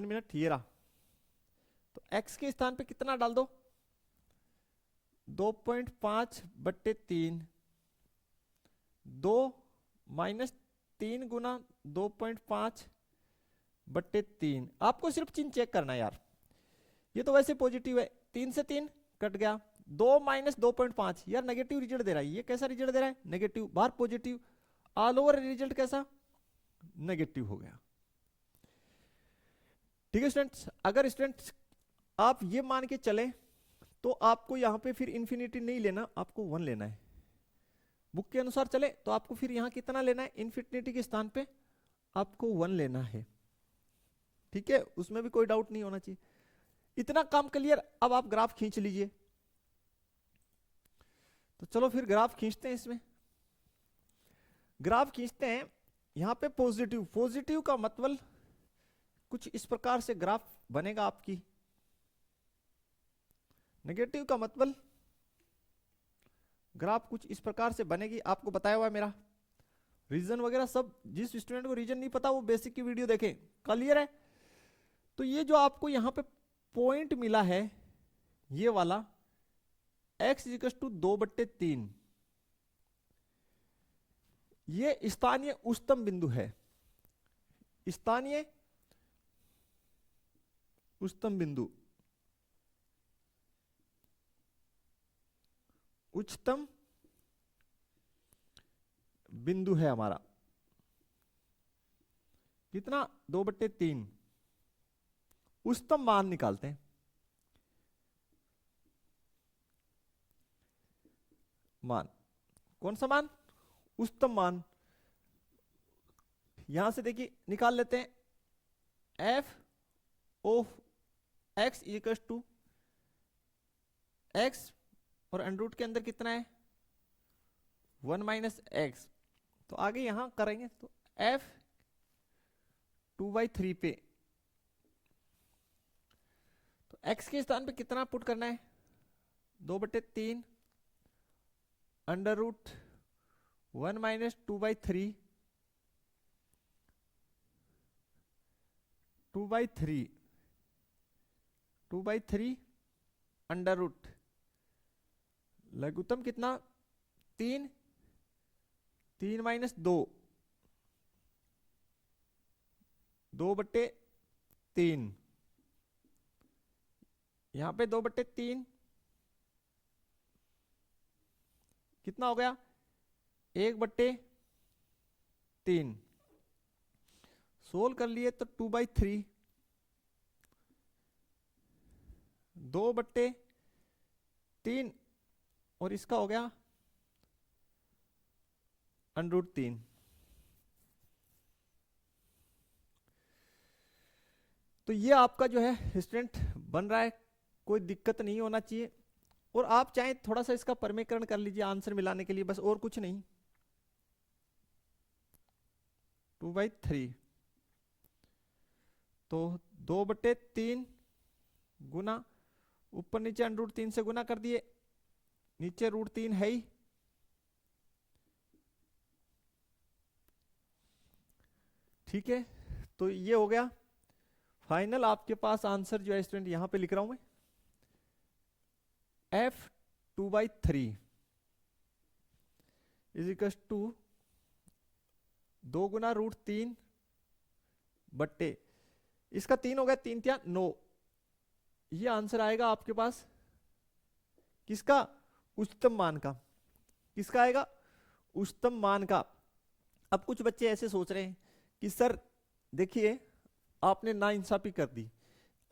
मिनट, ये रहा, तो x के स्थान पे कितना डाल दो, 2.5/3, 2 - 3 गुना 2.5/3। आपको सिर्फ चिन्ह चेक करना है यार, ये तो वैसे पॉजिटिव है, 3 से 3 कट गया, 2 - 2.5 यार नेगेटिव रिजल्ट दे रहा है। ये कैसा रिजल्ट दे रहा है, नेगेटिव, बाहर पॉजिटिव, ऑल ओवर रिजल्ट कैसा, नेगेटिव हो गया। ठीक है स्टूडेंट्स, अगर स्टूडेंट्स आप ये मान के चले तो आपको यहां पे फिर इंफिनिटी नहीं लेना, आपको 1 लेना है। बुक के अनुसार चले तो आपको फिर यहां कितना लेना है, इंफिनिटी के स्थान पे आपको 1 लेना है। ठीक है, उसमें भी कोई डाउट नहीं होना चाहिए। इतना काम क्लियर। अब आप ग्राफ खींच लीजिए, तो चलो फिर ग्राफ खींचते हैं। इसमें ग्राफ खींचते हैं, यहां पे पॉजिटिव, पॉजिटिव का मतलब कुछ इस प्रकार से ग्राफ बनेगा आपकी, नेगेटिव का मतलब ग्राफ कुछ इस प्रकार से बनेगी। आपको बताया हुआ है मेरा रीजन वगैरह सब, जिस स्टूडेंट को रीजन नहीं पता वो बेसिक की वीडियो देखें, क्लियर है। तो ये जो आपको यहां पे पॉइंट मिला है, ये वाला x = 2/3, ये स्थानीय उच्चतम बिंदु है, स्थानीय उच्चतम बिंदु, उच्चतम बिंदु है हमारा। कितना 2/3 उच्चतम मान निकालते हैं। मान कौन सा मान? उच्चतम मान। यहां से देखिए निकाल लेते हैं f of x equal to x और अंडर रूट के अंदर कितना है 1 माइनस एक्स। तो आगे यहां करेंगे तो एफ 2/3 पे तो एक्स के स्थान पे कितना पुट करना है 2/3 under root 1 minus 2/3 2/3 under root लघुत्तम कितना 3 माइनस 2/3 यहां पे 2/3 कितना हो गया 1/3 सोल्व कर लिए तो 2/3 2/3 और इसका हो गया अंडर रूट 3। तो ये आपका जो है स्टूडेंट बन रहा है, कोई दिक्कत नहीं होना चाहिए। और आप चाहें थोड़ा सा इसका परमीकरण कर लीजिए आंसर मिलाने के लिए, बस और कुछ नहीं। 2/3 तो 2/3 गुना ऊपर नीचे अंडर रूट 3 से गुना कर दिए, नीचे √3 है ही, ठीक है। तो ये हो गया फाइनल आपके पास आंसर जो है स्टूडेंट यहां पे लिख रहा हूं मैं f 2/3 इज इक्वल टू 2 गुना √3 बट्टे इसका 3 हो गया 3 क्या 9। ये आंसर आएगा आपके पास किसका उच्चतम मान का, किसका आएगा उच्चतम मान का। अब कुछ बच्चे ऐसे सोच रहे हैं कि सर देखिए आपने नाइंसाफी कर दी,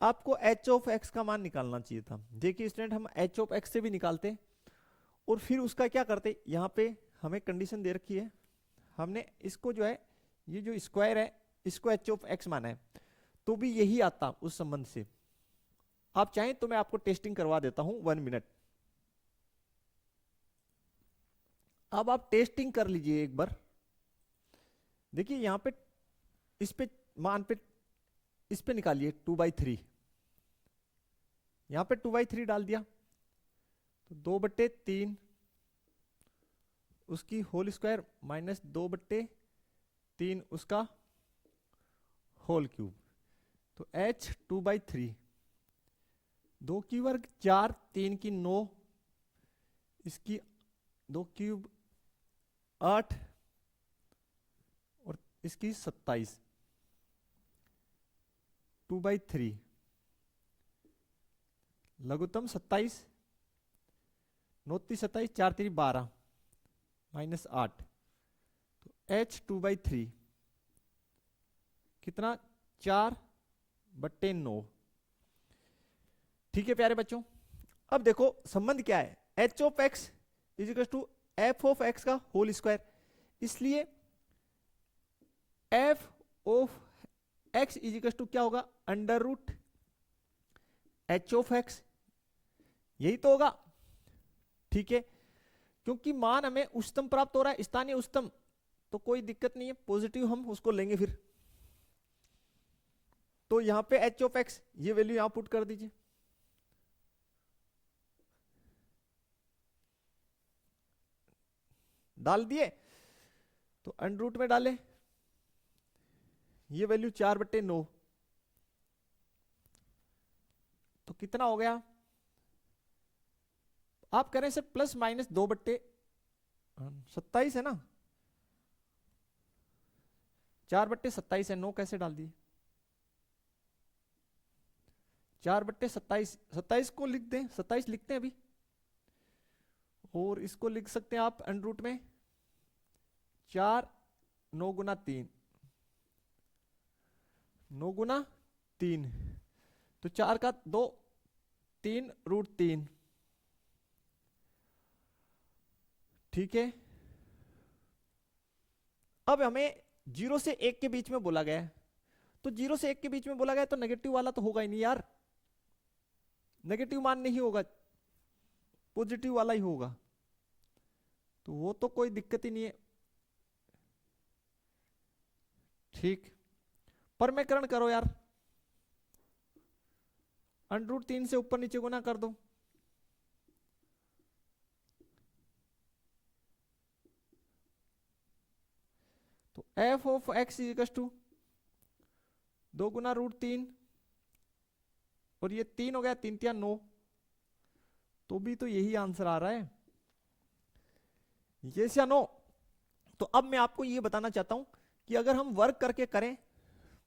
आपको h ऑफ x का मान निकालना चाहिए था। देखिए स्टूडेंट हम h ऑफ x से भी निकालते और फिर उसका क्या करते, यहाँ पे हमें कंडीशन दे रखी है, हमने इसको जो है ये जो स्क्वायर है इसको h ऑफ x माना है, तो भी यही आता उस संबंध से। आप चाहें तो मैं आपको टेस्टिंग करवा देता हूं 1 मिनट। अब आप टेस्टिंग कर लीजिए एक बार। देखिए यहां पे इस पे मान पे इस पे निकालिए 2/3, यहां पे 2/3 डाल दिया तो 2/3 उसकी होल स्क्वायर माइनस 2/3 उसका होल क्यूब, तो h 2/3 2 की वर्ग 4 3 की 9 इसकी 2 क्यूब 8 और इसकी 27 2/3 लघुत्तम 27 9 × 27 4 × 12 माइनस 8 तो h 2/3 कितना 4/9। ठीक है प्यारे बच्चों, अब देखो संबंध क्या है h of x is equal to f of x का होल स्क्वायर, इसलिए f of x is equal to क्या होगा under root h of x, यही तो होगा, ठीक है। क्योंकि मान हमें उच्चतम प्राप्त हो रहा है स्थानीय उच्चतम, तो कोई दिक्कत नहीं है, पॉजिटिव हम उसको लेंगे फिर। तो यहां पे h ऑफ x ये वैल्यू यहां पुट कर दीजिए, डाल दिए तो अंडर रूट में डाले, ये वैल्यू 4/9 तो कितना हो गया, आप करें से प्लस माइनस 2/27 है ना, 4/27 है, 9 कैसे डाल दिए 4/27, 27 को लिख दें, 27 लिखते हैं अभी, और इसको लिख सकते हैं आप अंडर रूट में 4 9 × 3 9 गुना 3, तो 4 का 2, 3√3। ठीक है, अब हमें 0 से 1 के बीच में बोला गया है, तो 0 से 1 के बीच में बोला गया है तो नेगेटिव वाला तो होगा ही नहीं यार, नेगेटिव मान नहीं होगा, पॉजिटिव वाला ही होगा, तो वो तो कोई दिक्कत ही नहीं है। ठीक, परमेकरण करो यार, √3 से ऊपर नीचे गुना कर दो, तो f of x equal to 2 गुना √3, और ये 3 हो गया, 3 3 9, तो भी तो यही आंसर आ रहा है, यस या नो। तो अब मैं आपको ये बताना चाहता हूं कि अगर हम वर्ग करके करें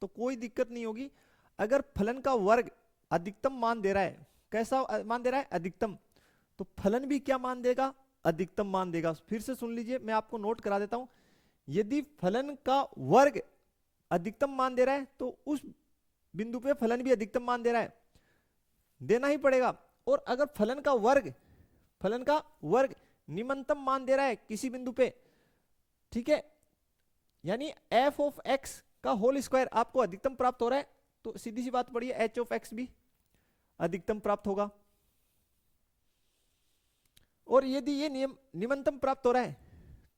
तो कोई दिक्कत नहीं होगी। अगर फलन का वर्ग अधिकतम मान दे रहा है, कैसा मान दे रहा है, अधिकतम, तो फलन भी क्या मान देगा, अधिकतम मान देगा। फिर से सुन लीजिए, मैं आपको नोट करा देता हूं, यदि फलन का वर्ग अधिकतम मान दे रहा है तो उस बिंदु पे फलन भी अधिकतम मान दे रहा है, देना ही पड़ेगा। और अगर फलन का वर्ग निम्नतम मान दे रहा है किसी बिंदु पे, ठीक है, यानी f ऑफ x का होल स्क्वायर आपको अधिकतम प्राप्त हो रहा है, तो सीधी सी बात पड़ी है h ऑफ x भी अधिकतम प्राप्त होगा। और यदि ये निम्नतम प्राप्त हो रहा है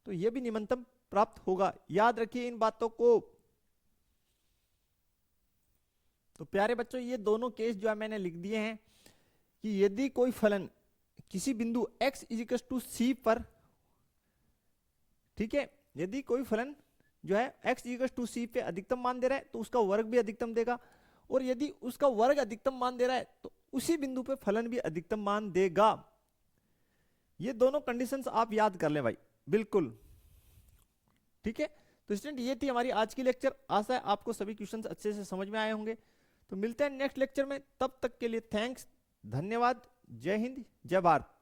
तो ये भी निम्नतम प्राप्त होगा, याद रखिए इन बातों को। तो प्यारे बच्चों, ये दोनों केस जो है मैंने लिख दिए हैं कि यदि कोई फलन किसी बिंदु x इजिकल टू c पर, ठीक है, यदि कोई फलन जो है x इजिकल टू c पे अधिकतम मान दे रहा है तो उसका वर्ग भी अधिकतम देगा, और यदि उसका वर्ग अधिकतम मान दे रहा है तो उसी बिंदु पे फलन भी अधिकतम मान देगा। ये दोनों कंडीशंस आप याद कर लें भाई, बिल्कुल ठीक है। तो स्टूडेंट, ये थी हमारी आज की लेक्चर, आशा है आपको सभी क्वेश्चंस अच्छे से समझ में आए होंगे। तो मिलते हैं नेक्स्ट लेक्चर में, तब तक के लिए थैंक्स, धन्यवाद, जय हिंद, जय भारत।